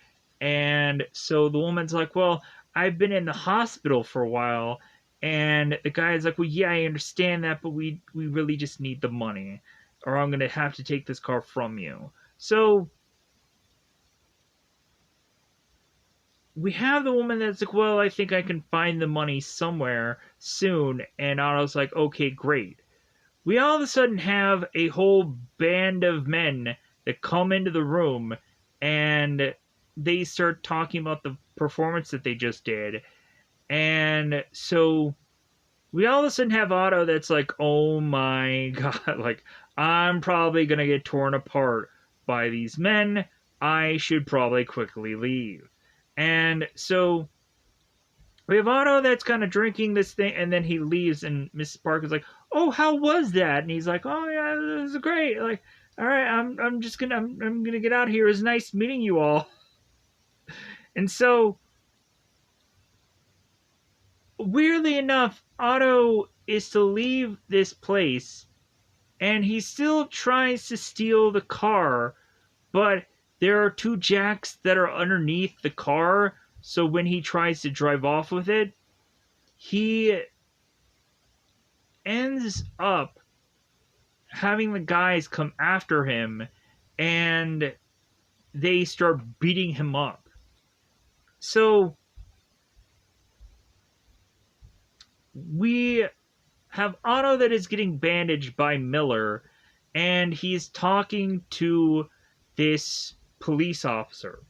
And so the woman's like, well, I've been in the hospital for a while. And the guy's like, well, yeah, I understand that, but we really just need the money, or I'm going to have to take this car from you. So we have the woman that's like, well, I think I can find the money somewhere soon. And Otto's like, okay, great. We all of a sudden have a whole band of men that come into the room and they start talking about the performance that they just did. And so we all of a sudden have Otto that's like, oh my god, like, I'm probably going to get torn apart by these men. I should probably quickly leave. And so we have Otto that's kind of drinking this thing, and then he leaves, and Mrs. Parker's like, "Oh, how was that?" And he's like, "Oh yeah, it was great. Like, all right, I'm gonna get out of here. It was nice meeting you all." And so, weirdly enough, Otto is to leave this place, and he still tries to steal the car, but there are two jacks that are underneath the car, so when he tries to drive off with it, he ends up having the guys come after him and they start beating him up. So we have Otto that is getting bandaged by Miller, and he's talking to this police officer,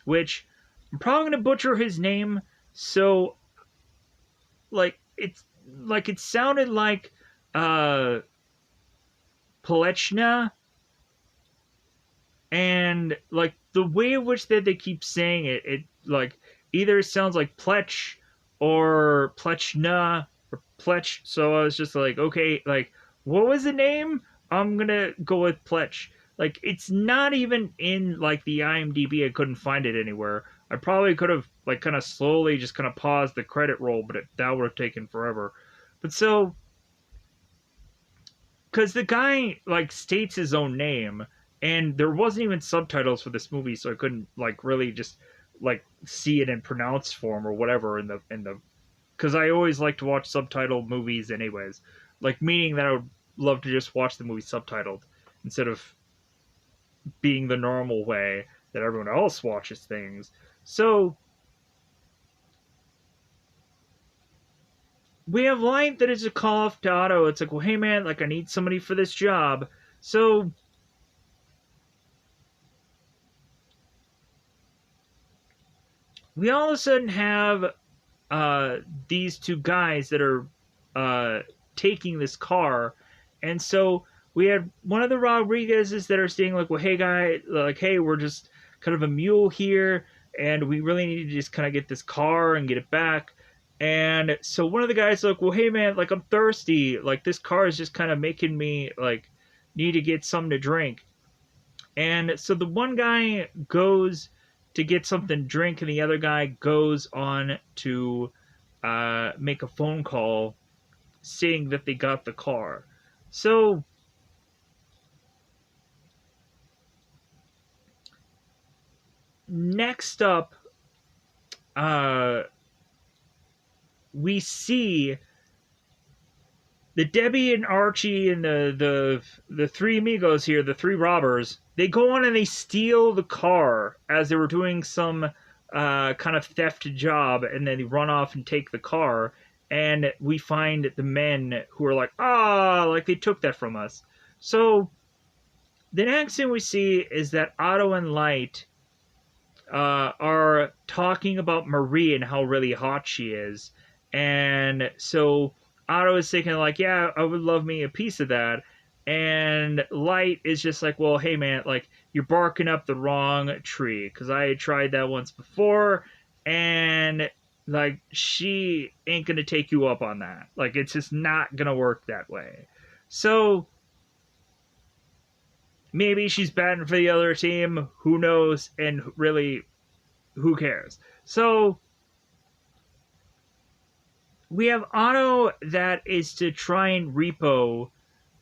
which I'm probably going to butcher his name. So, it sounded like uh, Palechna, and like the way in which they keep saying it, it like either sounds like Plech or Plechna or Plech. So I was just like, okay, like what was the name? I'm gonna go with Plech. Like it's not even in like the IMDb. I couldn't find it anywhere. I probably could have like kind of slowly just kind of paused the credit roll, but that would have taken forever. But so because the guy like states his own name, and there wasn't even subtitles for this movie, so I couldn't like really just like see it in pronounced form or whatever in the because I always like to watch subtitled movies anyways, like meaning that I would love to just watch the movie subtitled instead of being the normal way that everyone else watches things. So we have Light that is a call off to Otto. It's like, well, hey man, like I need somebody for this job. So we all of a sudden have these two guys that are uh, taking this car, and so we had one of the Rodriguezes that are saying like, "Well, hey guy, like, hey, we're just kind of a mule here, and we really need to just kind of get this car and get it back." And so one of the guys like, "Well, hey man, like I'm thirsty. Like this car is just kind of making me like need to get something to drink." And so the one guy goes to get something to drink, and the other guy goes on to make a phone call saying that they got the car. So next up, uh, we see the Debbie and Archie and the three amigos here, the three robbers. They go on and they steal the car as they were doing some kind of theft job, and then they run off and take the car. And we find the men who are like, like they took that from us. So the next thing we see is that Otto and Light are talking about Marie and how really hot she is. And so Otto is thinking, like, yeah, I would love me a piece of that. And Light is just like, well, hey, man, like, you're barking up the wrong tree. Because I had tried that once before. And, like, she ain't going to take you up on that. Like, it's just not going to work that way. So maybe she's batting for the other team. Who knows? And really, who cares? So we have Otto that is to try and repo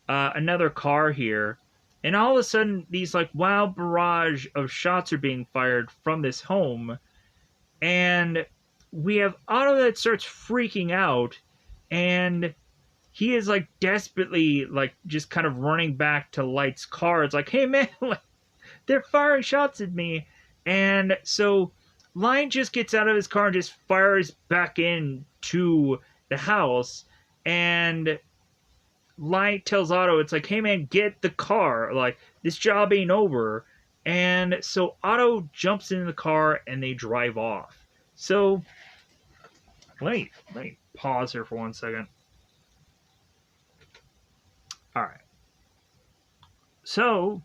another car here. And all of a sudden, these like wild barrage of shots are being fired from this home. And we have Otto that starts freaking out. And he is like desperately like just kind of running back to Light's car. It's like, hey man, like, they're firing shots at me. And so Lion just gets out of his car and just fires back into the house. And Light tells Otto, it's like, hey man, get the car. Like, this job ain't over. And so Otto jumps in the car and they drive off. So let me pause here for 1 second. All right. So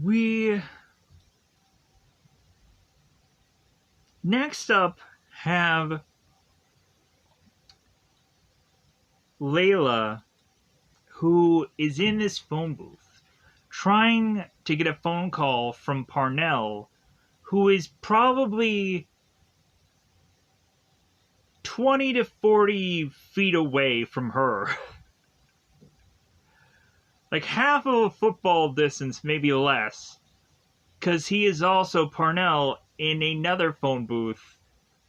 we next up have Layla, who is in this phone booth trying to get a phone call from Parnell, who is probably 20 to 40 feet away from her. like half of a football distance, maybe less, because he is also Parnell in another phone booth,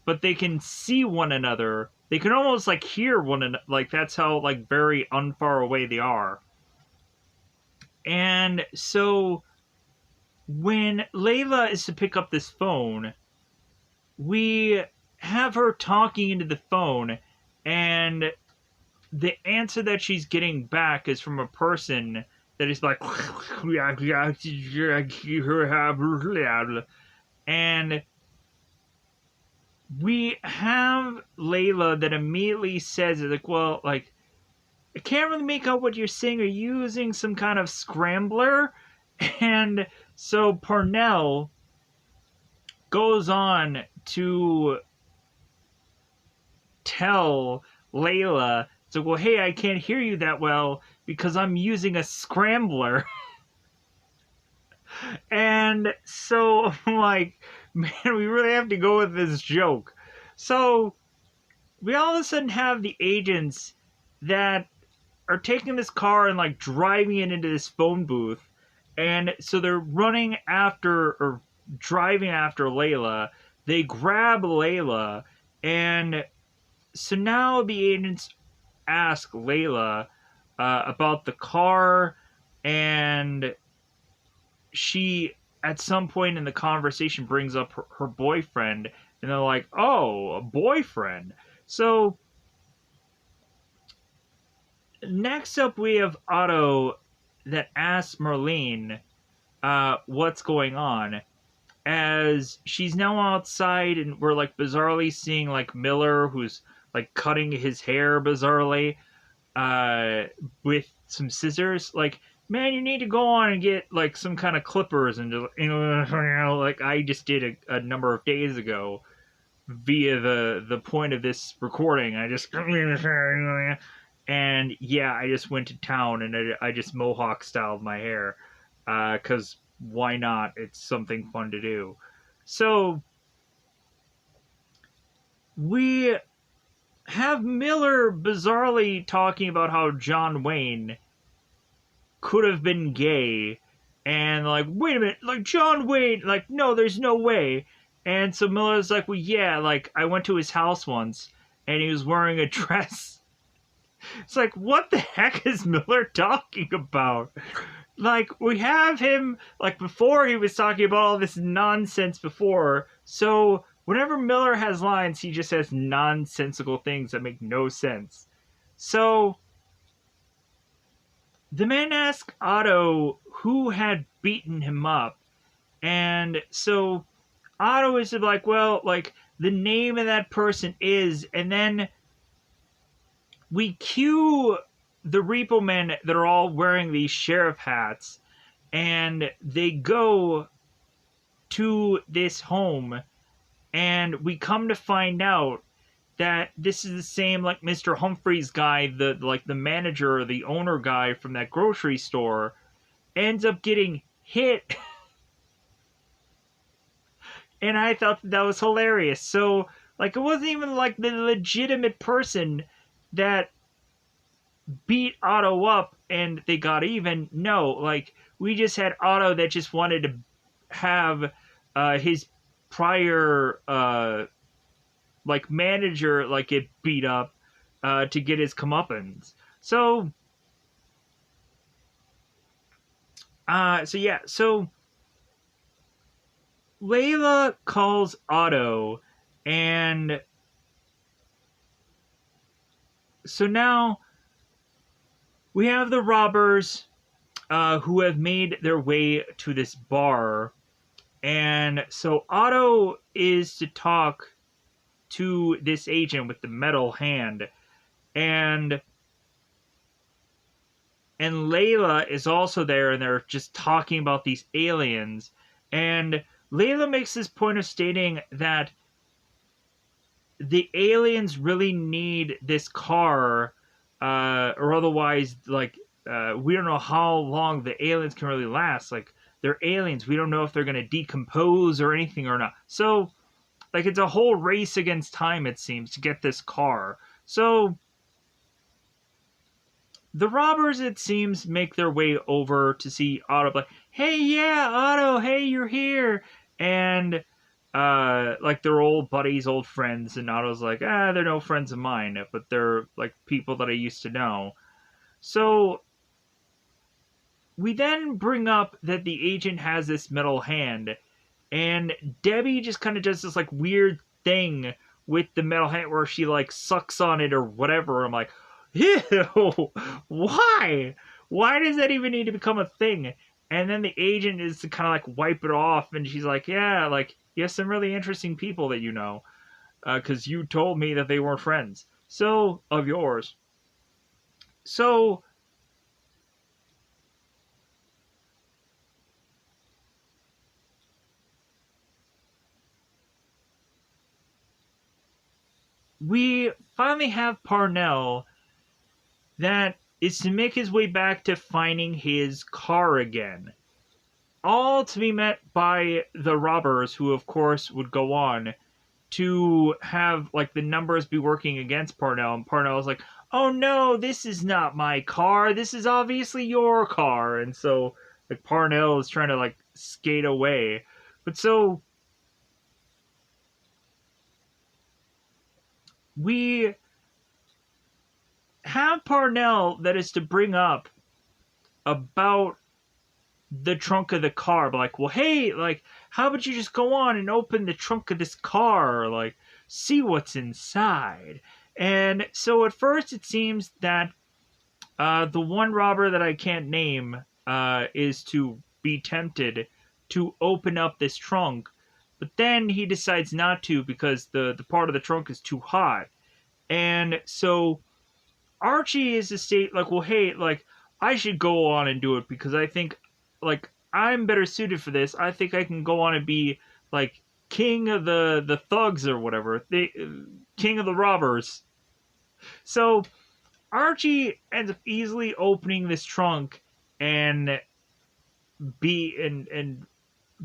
but they can see one another. They can almost like hear one another. Like that's how like very unfar away they are. And so when Layla is to pick up this phone, we have her talking into the phone, and the answer that she's getting back is from a person that is like, and we have Layla that immediately says, like, well, like, I can't really make out what you're saying. Are you using some kind of scrambler? And so Parnell goes on to tell Layla, so, well, hey, I can't hear you that well because I'm using a scrambler. And so I'm like, man, we really have to go with this joke. So we all of a sudden have the agents that are taking this car and like driving it into this phone booth. And so they're running after or driving after Layla. They grab Layla, and so now the agents ask Layla about the car, and she at some point in the conversation brings up her boyfriend, and they're like, oh, a boyfriend. So next up we have Otto that asks Marlene what's going on, as she's now outside, and we're like bizarrely seeing like Miller, who's like cutting his hair bizarrely with some scissors. Like, man, you need to go on and get like some kind of clippers, and like I just did a number of days ago via the point of this recording. I just and yeah, I just went to town, and I just mohawk styled my hair because why not? It's something fun to do. So we have Miller bizarrely talking about how John Wayne could have been gay, and like, wait a minute, like John Wayne, like, no, there's no way. And so Miller's like, well, yeah, like I went to his house once, and he was wearing a dress. It's like, what the heck is Miller talking about? Like, we have him, like, before he was talking about all this nonsense before, so whenever Miller has lines, he just says nonsensical things that make no sense. So the men ask Otto who had beaten him up, and so Otto is like, well, like, the name of that person is, and then we cue the Repo Men that are all wearing these sheriff hats, and they go to this home, and we come to find out that this is the same like Mr. Humphreys guy, the manager or the owner guy from that grocery store, ends up getting hit. And I thought that was hilarious. So like, it wasn't even like the legitimate person that beat Otto up and they got even. No, like, we just had Otto that just wanted to have his prior like manager like get beat up to get his comeuppance. So so Layla calls Otto, and so now we have the robbers who have made their way to this bar, and so Otto is to talk to this agent with the metal hand, and Layla is also there, and they're just talking about these aliens, and Layla makes this point of stating that the aliens really need this car, or otherwise, like, we don't know how long the aliens can really last. Like, they're aliens. We don't know if they're going to decompose or anything or not. So, like, it's a whole race against time, it seems, to get this car. So The robbers, it seems, make their way over to see Otto. Like, hey, yeah, Otto, hey, you're here, and like they're old buddies, old friends, and Otto's like, they're no friends of mine, but they're like people that I used to know. So we then bring up that the agent has this metal hand, and Debbie just kind of does this like weird thing with the metal hand where she like sucks on it or whatever. I'm like, ew, why? Why does that even need to become a thing? And then the agent is to kind of like wipe it off, and she's like, yeah, like you have some really interesting people that you know, because you told me that they weren't friends. So of yours. So we finally have Parnell that is to make his way back to finding his car again. All to be met by the robbers, who, of course, would go on to have like the numbers be working against Parnell. And Parnell's like, oh no, this is not my car. This is obviously your car. And so, like, Parnell is trying to like skate away. But so we have Parnell that is to bring up about the trunk of the car, but like, well, hey, like, how about you just go on and open the trunk of this car, like, see what's inside? And so at first it seems that the one robber that I can't name is to be tempted to open up this trunk, but then he decides not to because the part of the trunk is too hot. And so Archie is to state like, well, hey, like I should go on and do it because I think like I'm better suited for this. I think I can go on and be like king of the thugs or whatever, the king of the robbers. So Archie ends up easily opening this trunk and and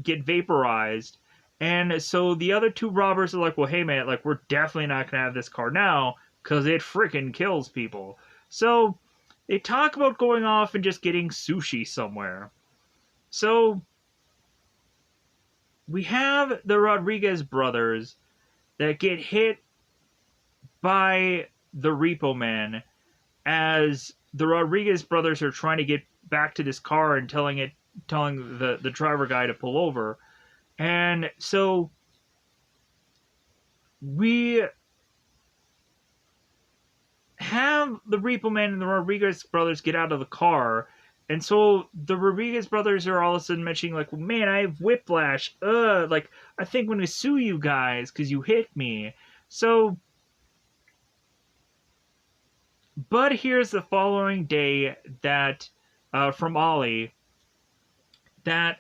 get vaporized. And so the other two robbers are like, well, hey man, like we're definitely not gonna have this car now because it freaking kills people. So they talk about going off and just getting sushi somewhere. So we have the Rodriguez brothers that get hit by the Repo Man as the Rodriguez brothers are trying to get back to this car and telling the driver guy to pull over. And so we have the Repo Man and the Rodriguez brothers get out of the car. And so the Rodriguez brothers are all of a sudden mentioning, like, well, man, I have whiplash. Like, I think I'm going to sue you guys because you hit me. So Bud hears the following day that, from Ollie, that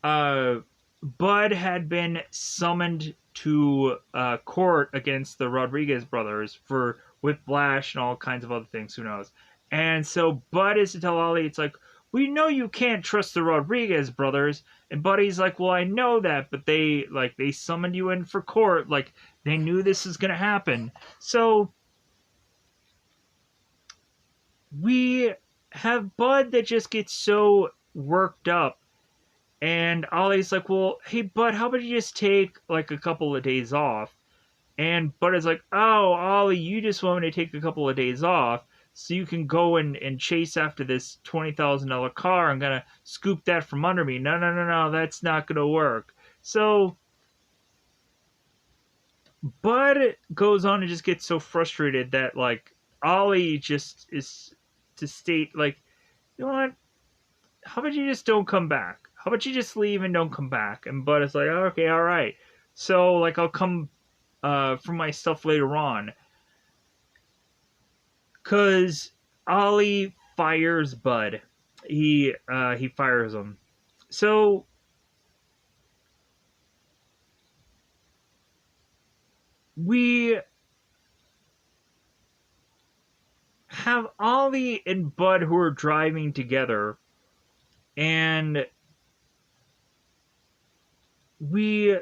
uh, Bud had been summoned to court against the Rodriguez brothers for whiplash and all kinds of other things. Who knows? And so Bud is to tell Ollie, it's like, we know you can't trust the Rodriguez brothers. And Buddy's like, well, I know that, but they summoned you in for court. Like they knew this was gonna happen. So we have Bud that just gets so worked up. And Ollie's like, well, hey, Bud, how about you just take like a couple of days off? And Bud is like, oh, Ollie, you just want me to take a couple of days off so you can go and chase after this $20,000 car. I'm going to scoop that from under me. No, no, no, no, that's not going to work. So Bud goes on and just gets so frustrated that, like, Ollie just is to state, like, you know what? How about you just don't come back? How about you just leave and don't come back? And Bud is like, oh, okay, all right. So, like, I'll come for my stuff later on. Because Ollie fires Bud. He fires him. So, we have Ollie and Bud who are driving together. And we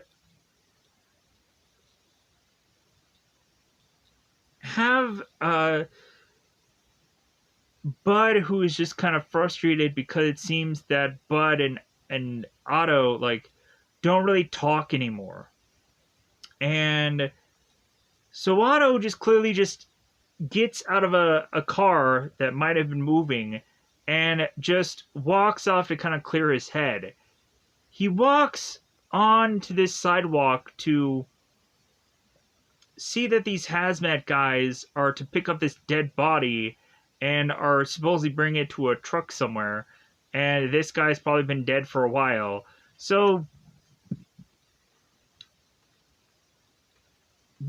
have Bud, who is just kind of frustrated because it seems that Bud and Otto like don't really talk anymore. And so Otto just clearly just gets out of a car that might have been moving and just walks off to kind of clear his head. He walks onto this sidewalk to see that these hazmat guys are to pick up this dead body and are supposedly bringing it to a truck somewhere. And this guy's probably been dead for a while. So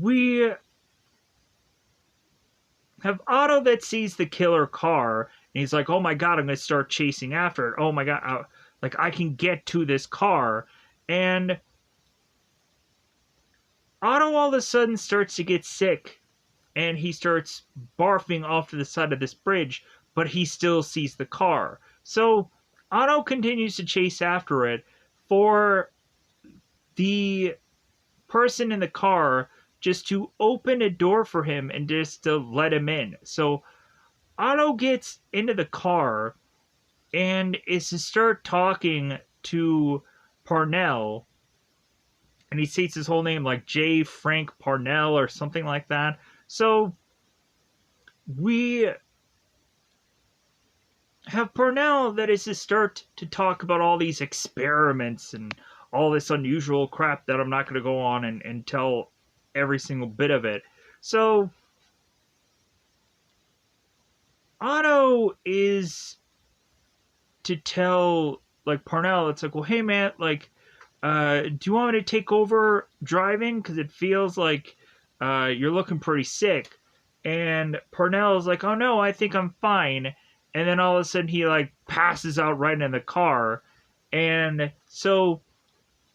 we have Otto that sees the killer car, and he's like, "Oh my god, I'm gonna start chasing after it. Oh my god, like I can get to this car." And Otto all of a sudden starts to get sick, and he starts barfing off to the side of this bridge, but he still sees the car. So Otto continues to chase after it for the person in the car just to open a door for him and just to let him in. So Otto gets into the car and is to start talking to Parnell, and he states his whole name like J. Frank Parnell or something like that. So we have Parnell that is to start to talk about all these experiments and all this unusual crap that I'm not going to go on and tell every single bit of it. So Otto is to tell like Parnell, it's like, well, hey man, like, do you want me to take over driving? Because it feels like you're looking pretty sick. And Parnell is like, oh no, I think I'm fine. And then all of a sudden he like passes out right in the car. And so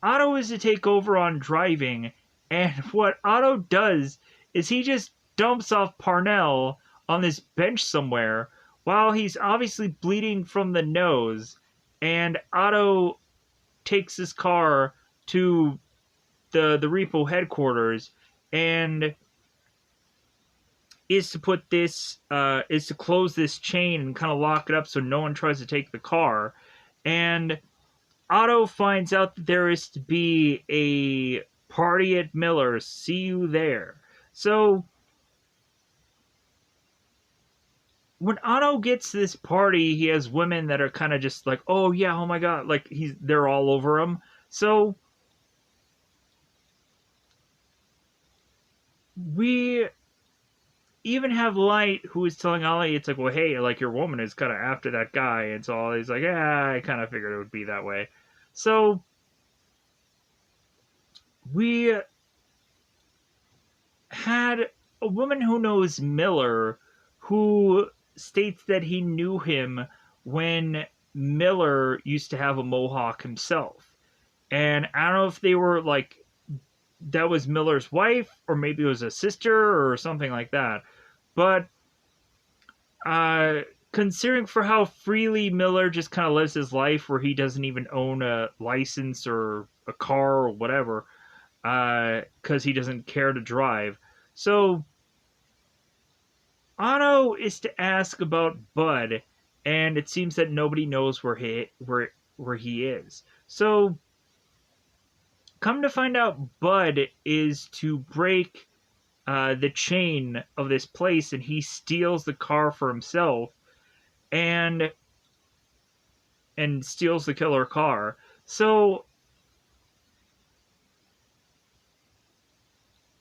Otto is to take over on driving. And what Otto does is he just dumps off Parnell on this bench somewhere while he's obviously bleeding from the nose. And Otto takes his car to the repo headquarters and is to put this is to close this chain and kind of lock it up so no one tries to take the car. And Otto finds out that there is to be a party at Miller's. See you there. So when Otto gets to this party, he has women that are kind of just like, "Oh yeah, oh my god!" Like they're all over him. So we even have Light, who is telling Ollie, it's like, well, hey, like your woman is kind of after that guy, and so Ollie's like, yeah, I kind of figured it would be that way. So we had a woman who knows Miller, who states that he knew him when Miller used to have a mohawk himself, and I don't know if they were like that was Miller's wife, or maybe it was a sister or something like that, but considering for how freely Miller just kind of lives his life, where he doesn't even own a license or a car or whatever, because he doesn't care to drive. So Otto is to ask about Bud, and it seems that nobody knows where he is. So come to find out, Bud is to break the chain of this place, and he steals the car for himself, and steals the killer car. So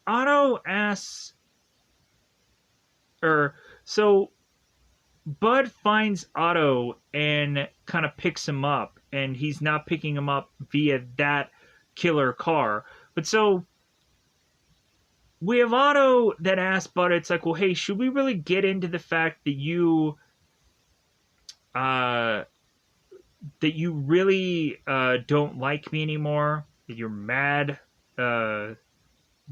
Otto asks, or so Bud finds Otto and kind of picks him up, and he's not picking him up via that killer car. But so we have Otto that asks Bud, it's like, well, hey, should we really get into the fact uh, that you really don't like me anymore? That you're mad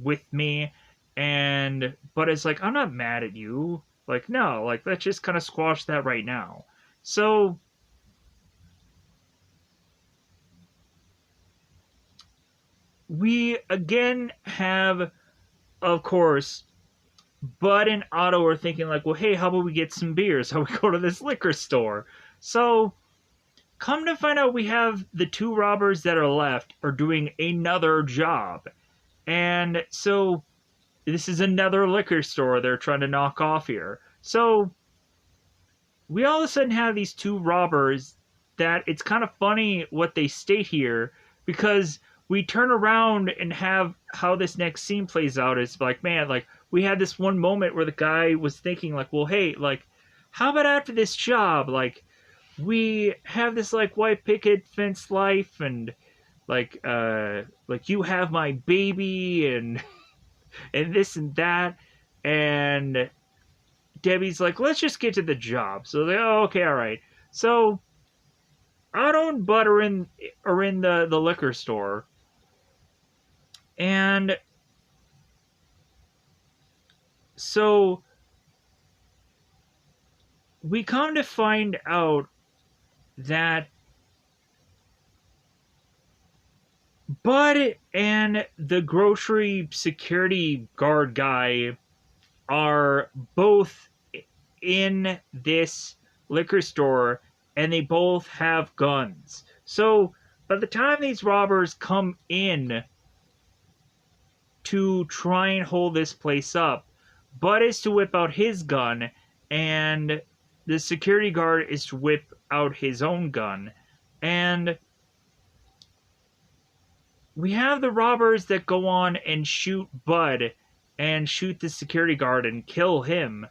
with me? And Bud is like, I'm not mad at you. Like, no, like let's just kind of squash that right now. So we again have, of course, Bud and Otto are thinking like, well, hey, how about we get some beers? How about we go to this liquor store? So come to find out, we have the two robbers that are left are doing another job. And so this is another liquor store they're trying to knock off here. So we all of a sudden have these two robbers that it's kind of funny what they state here, because we turn around and have how this next scene plays out is like, man, like we had this one moment where the guy was thinking like, well, hey, like how about after this job, we have this like white picket fence life, and like you have my baby, and this and that. And Debbie's like, let's just get to the job. So they, oh, okay, all right. So Otto and Bud are in the liquor store, and so we come to find out that Bud and the grocery security guard guy are both in this liquor store, and they both have guns. So by the time these robbers come in to try and hold this place up, Bud is to whip out his gun, and the security guard is to whip out his own gun. And we have the robbers that go on and shoot Bud and shoot the security guard and kill him.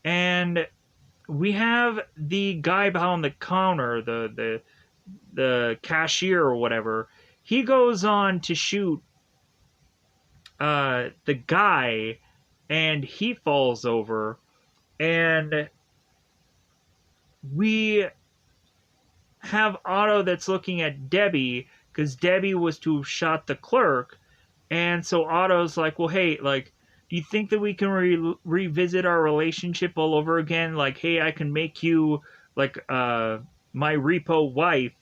And we have the guy behind the counter, the cashier or whatever. He goes on to shoot the guy, and he falls over. And we have Otto that's looking at Debbie, because Debbie was to have shot the clerk. And so Otto's like, well, hey, like, do you think that we can revisit our relationship all over again? Like, hey, I can make you, like, my repo wife.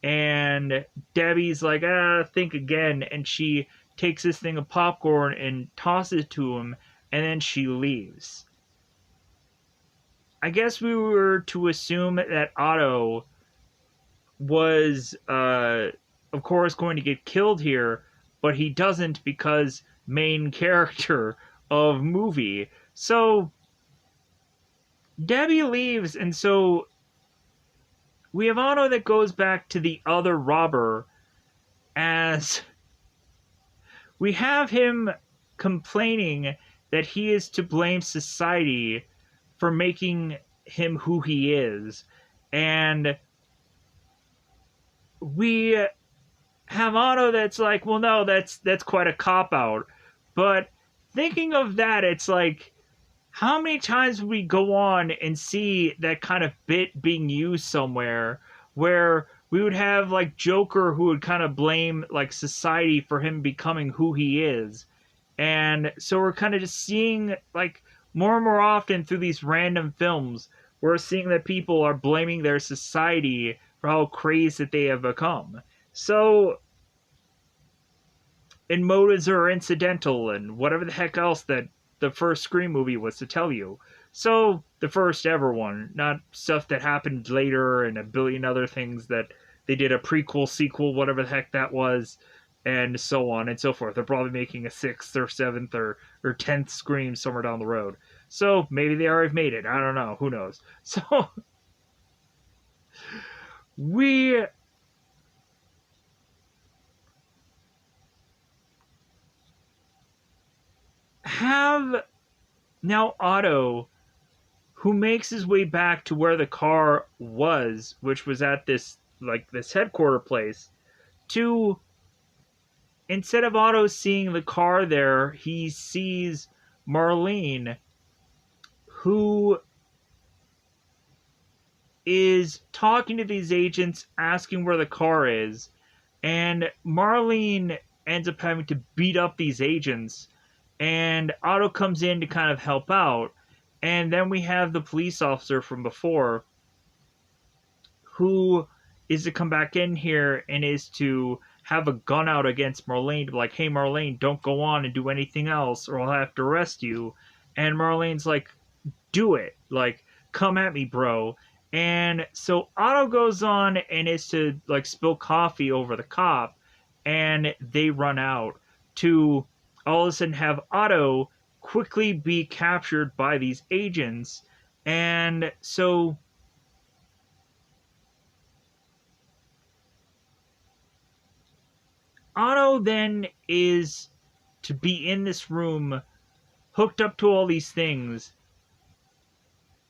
And Debbie's like, think again. And she takes this thing of popcorn and tosses it to him, and then she leaves. I guess we were to assume that Otto was, of course, going to get killed here, but he doesn't, because main character of movie. So Debbie leaves, and so we have Otto that goes back to the other robber, as we have him complaining that he is to blame society for making him who he is. And we have Otto that's like, well, no, that's quite a cop-out. But thinking of that, it's like, how many times would we go on and see that kind of bit being used somewhere, where we would have like Joker who would kind of blame like society for him becoming who he is. And so we're kind of just seeing like more and more often through these random films, we're seeing that people are blaming their society for how crazy that they have become. So, and motives are incidental, and whatever the heck else that the first Scream movie was to tell you. So, the first ever one, not stuff that happened later and a billion other things that they did a prequel, sequel, whatever the heck that was, and so on and so forth. They're probably making a 6th or 7th or 10th Scream somewhere down the road. So, maybe they already made it. I don't know. Who knows? So, we have now Otto, who makes his way back to where the car was, which was at this headquarter place, to, instead of Otto seeing the car there, he sees Marlene, who is talking to these agents, asking where the car is, and Marlene ends up having to beat up these agents, and Otto comes in to kind of help out. And then we have the police officer from before, who is to come back in here and is to have a gun out against Marlene, to be like, hey Marlene, don't go on and do anything else or I'll have to arrest you. And Marlene's like, do it. Like, come at me, bro. And so Otto goes on and is to like spill coffee over the cop, and they run out to all of a sudden have Otto quickly be captured by these agents. And so Otto then is to be in this room hooked up to all these things,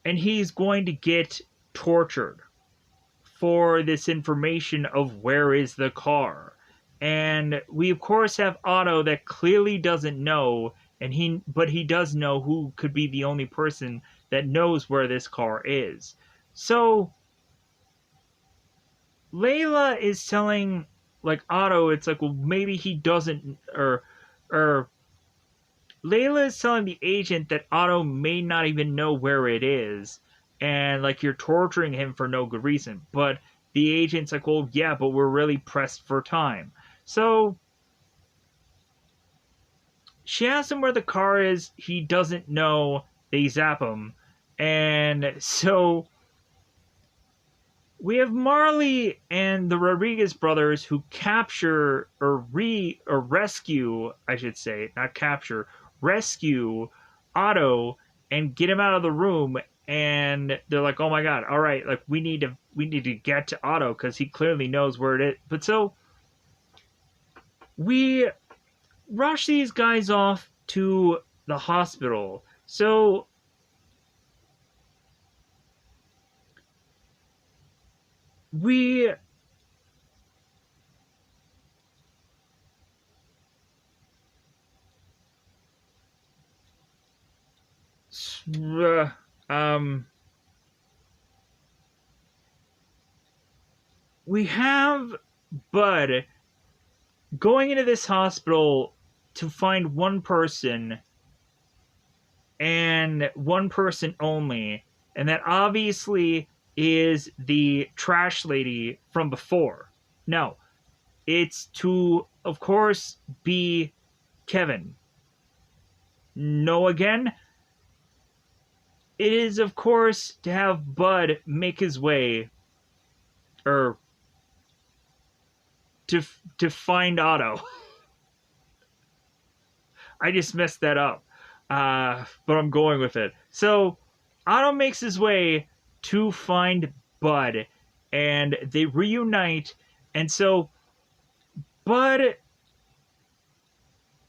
and he's going to get tortured for this information of where is the car. And we of course have Otto that clearly doesn't know, and he does know who could be the only person that knows where this car is. So Layla is telling like Otto, it's like, well, maybe he doesn't, or Layla is telling the agent that Otto may not even know where it is, and like you're torturing him for no good reason. But the agent's like, well, yeah, but we're really pressed for time. So she asks him where the car is. He doesn't know. They zap him. And so we have Marley and the Rodriguez brothers who capture or rescue, I should say, not capture, rescue Otto and get him out of the room. And they're like, "Oh my god! All right, like we need to get to Otto because he clearly knows where it is." But so we rush these guys off to the hospital. So we um we have Bud going into this hospital to find one person and one person only, and that obviously is the trash lady from before. No, it's to, of course, be Kevin. No, again, it is, of course, to have Bud make his way, or to find Otto. I just messed that up, but I'm going with it. So Otto makes his way to find Bud, and they reunite. And so Bud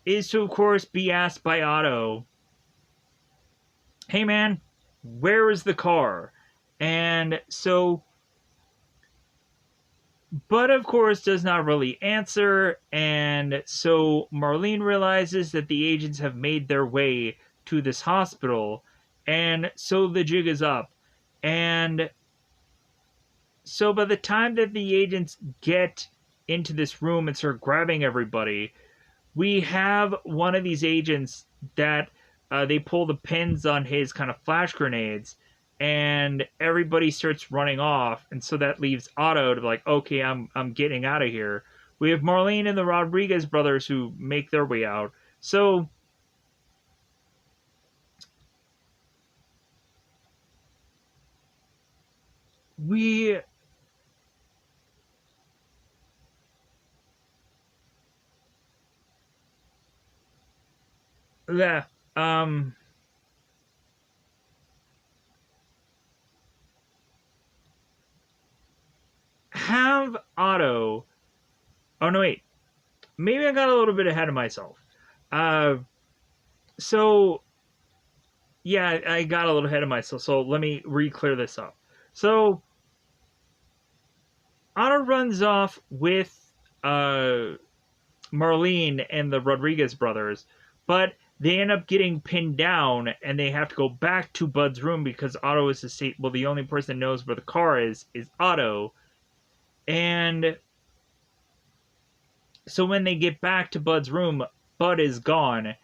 is to, of course, be asked by Otto, "Hey, man, where is the car?" And so Bud, of course, does not really answer, and so Marlene realizes that the agents have made their way to this hospital, and so the jig is up. And so by the time that the agents get into this room and start grabbing everybody, we have one of these agents that they pull the pins on his kind of flash grenades, and everybody starts running off, and so that leaves Otto to be like, okay, I'm getting out of here. We have Marlene and the Rodriguez brothers who make their way out. So we yeah, um have Otto. Oh no, wait. Maybe I got a little bit ahead of myself. Uh, so yeah, I got a little ahead of myself. So let me re-clear this up. So Otto runs off with uh, Marlene and the Rodriguez brothers, but they end up getting pinned down, and they have to go back to Bud's room because Otto is the state. Well, the only person that knows where the car is Otto, and so when they get back to Bud's room, Bud is gone.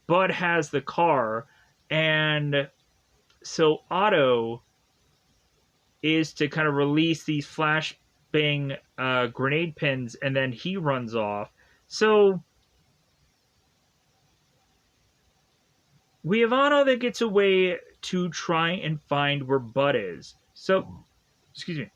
Bud has the car, and so Otto is to kind of release these flashbang grenade pins, and then he runs off. So we have Otto that gets away to try and find where Bud is. So, excuse me.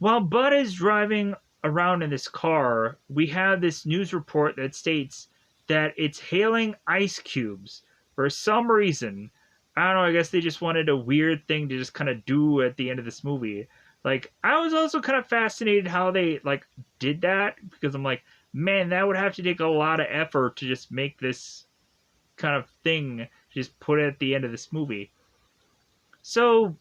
While Bud is driving around in this car, we have this news report that states that it's hailing ice cubes for some reason. I don't know, I guess they just wanted a weird thing to just kind of do at the end of this movie. Like, I was also kind of fascinated how they, like, did that, because I'm like, man, that would have to take a lot of effort to just make this kind of thing, just put it at the end of this movie. So,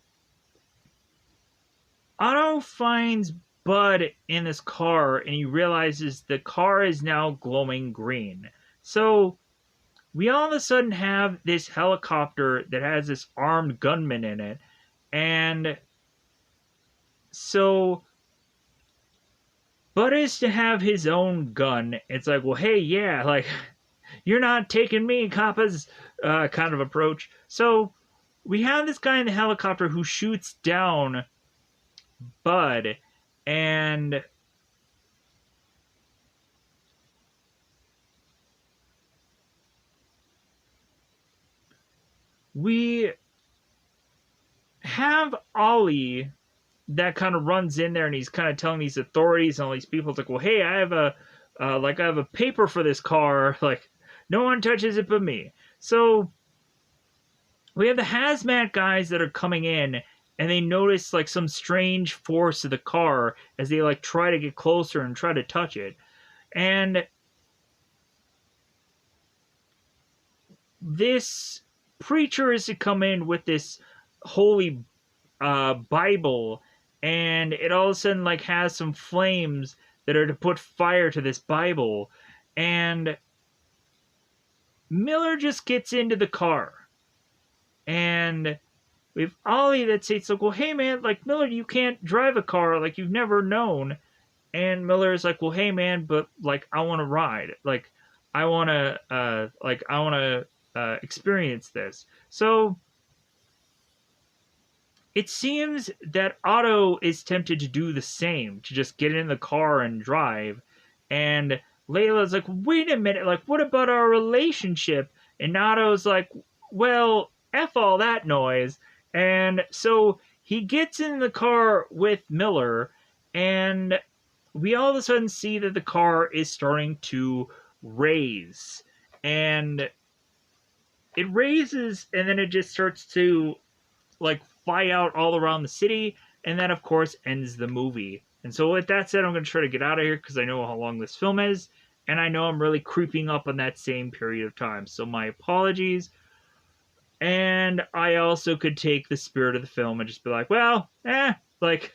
Otto finds Bud in this car and he realizes the car is now glowing green. So we all of a sudden have this helicopter that has this armed gunman in it. And so Bud is to have his own gun. It's like, well, hey, yeah, like, you're not taking me, coppas, kind of approach. So we have this guy in the helicopter who shoots down Bud, and we have Ollie that kind of runs in there and he's kind of telling these authorities and all these people, it's like, well, hey, I have a paper for this car, like, no one touches it but me. So we have the hazmat guys that are coming in and they notice like some strange force of the car as they like try to get closer and try to touch it. And this preacher is to come in with this holy Bible, and it all of a sudden like has some flames that are to put fire to this Bible, and Miller just gets into the car, and we have Ollie that says like, well, hey man, like, Miller, you can't drive a car, like, you've never known. And Miller is like, well, hey man, but like, I want to ride, like, I want to experience this. So it seems that Otto is tempted to do the same, to just get in the car and drive. And Layla's like, wait a minute, like, what about our relationship? And Otto's like, well, F all that noise. And so he gets in the car with Miller, and we all of a sudden see that the car is starting to raise. And it raises, and then it just starts to like fly out all around the city, and that of course ends the movie. And so with that said, I'm going to try to get out of here because I know how long this film is, and I know I'm really creeping up on that same period of time, so my apologies. And I also could take the spirit of the film and just be like, well, like,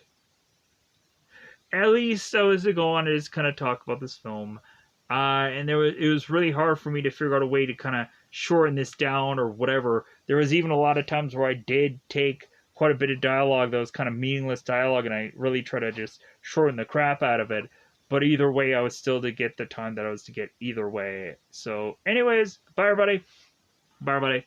at least I was to go on and just kind of talk about this film. And it was really hard for me to figure out a way to kind of shorten this down or whatever. There was even a lot of times where I did take quite a bit of dialogue that was kind of meaningless dialogue, and I really try to just shorten the crap out of it. But either way, I was still to get the time that I was to get either way. So anyways, bye everybody. Bye everybody.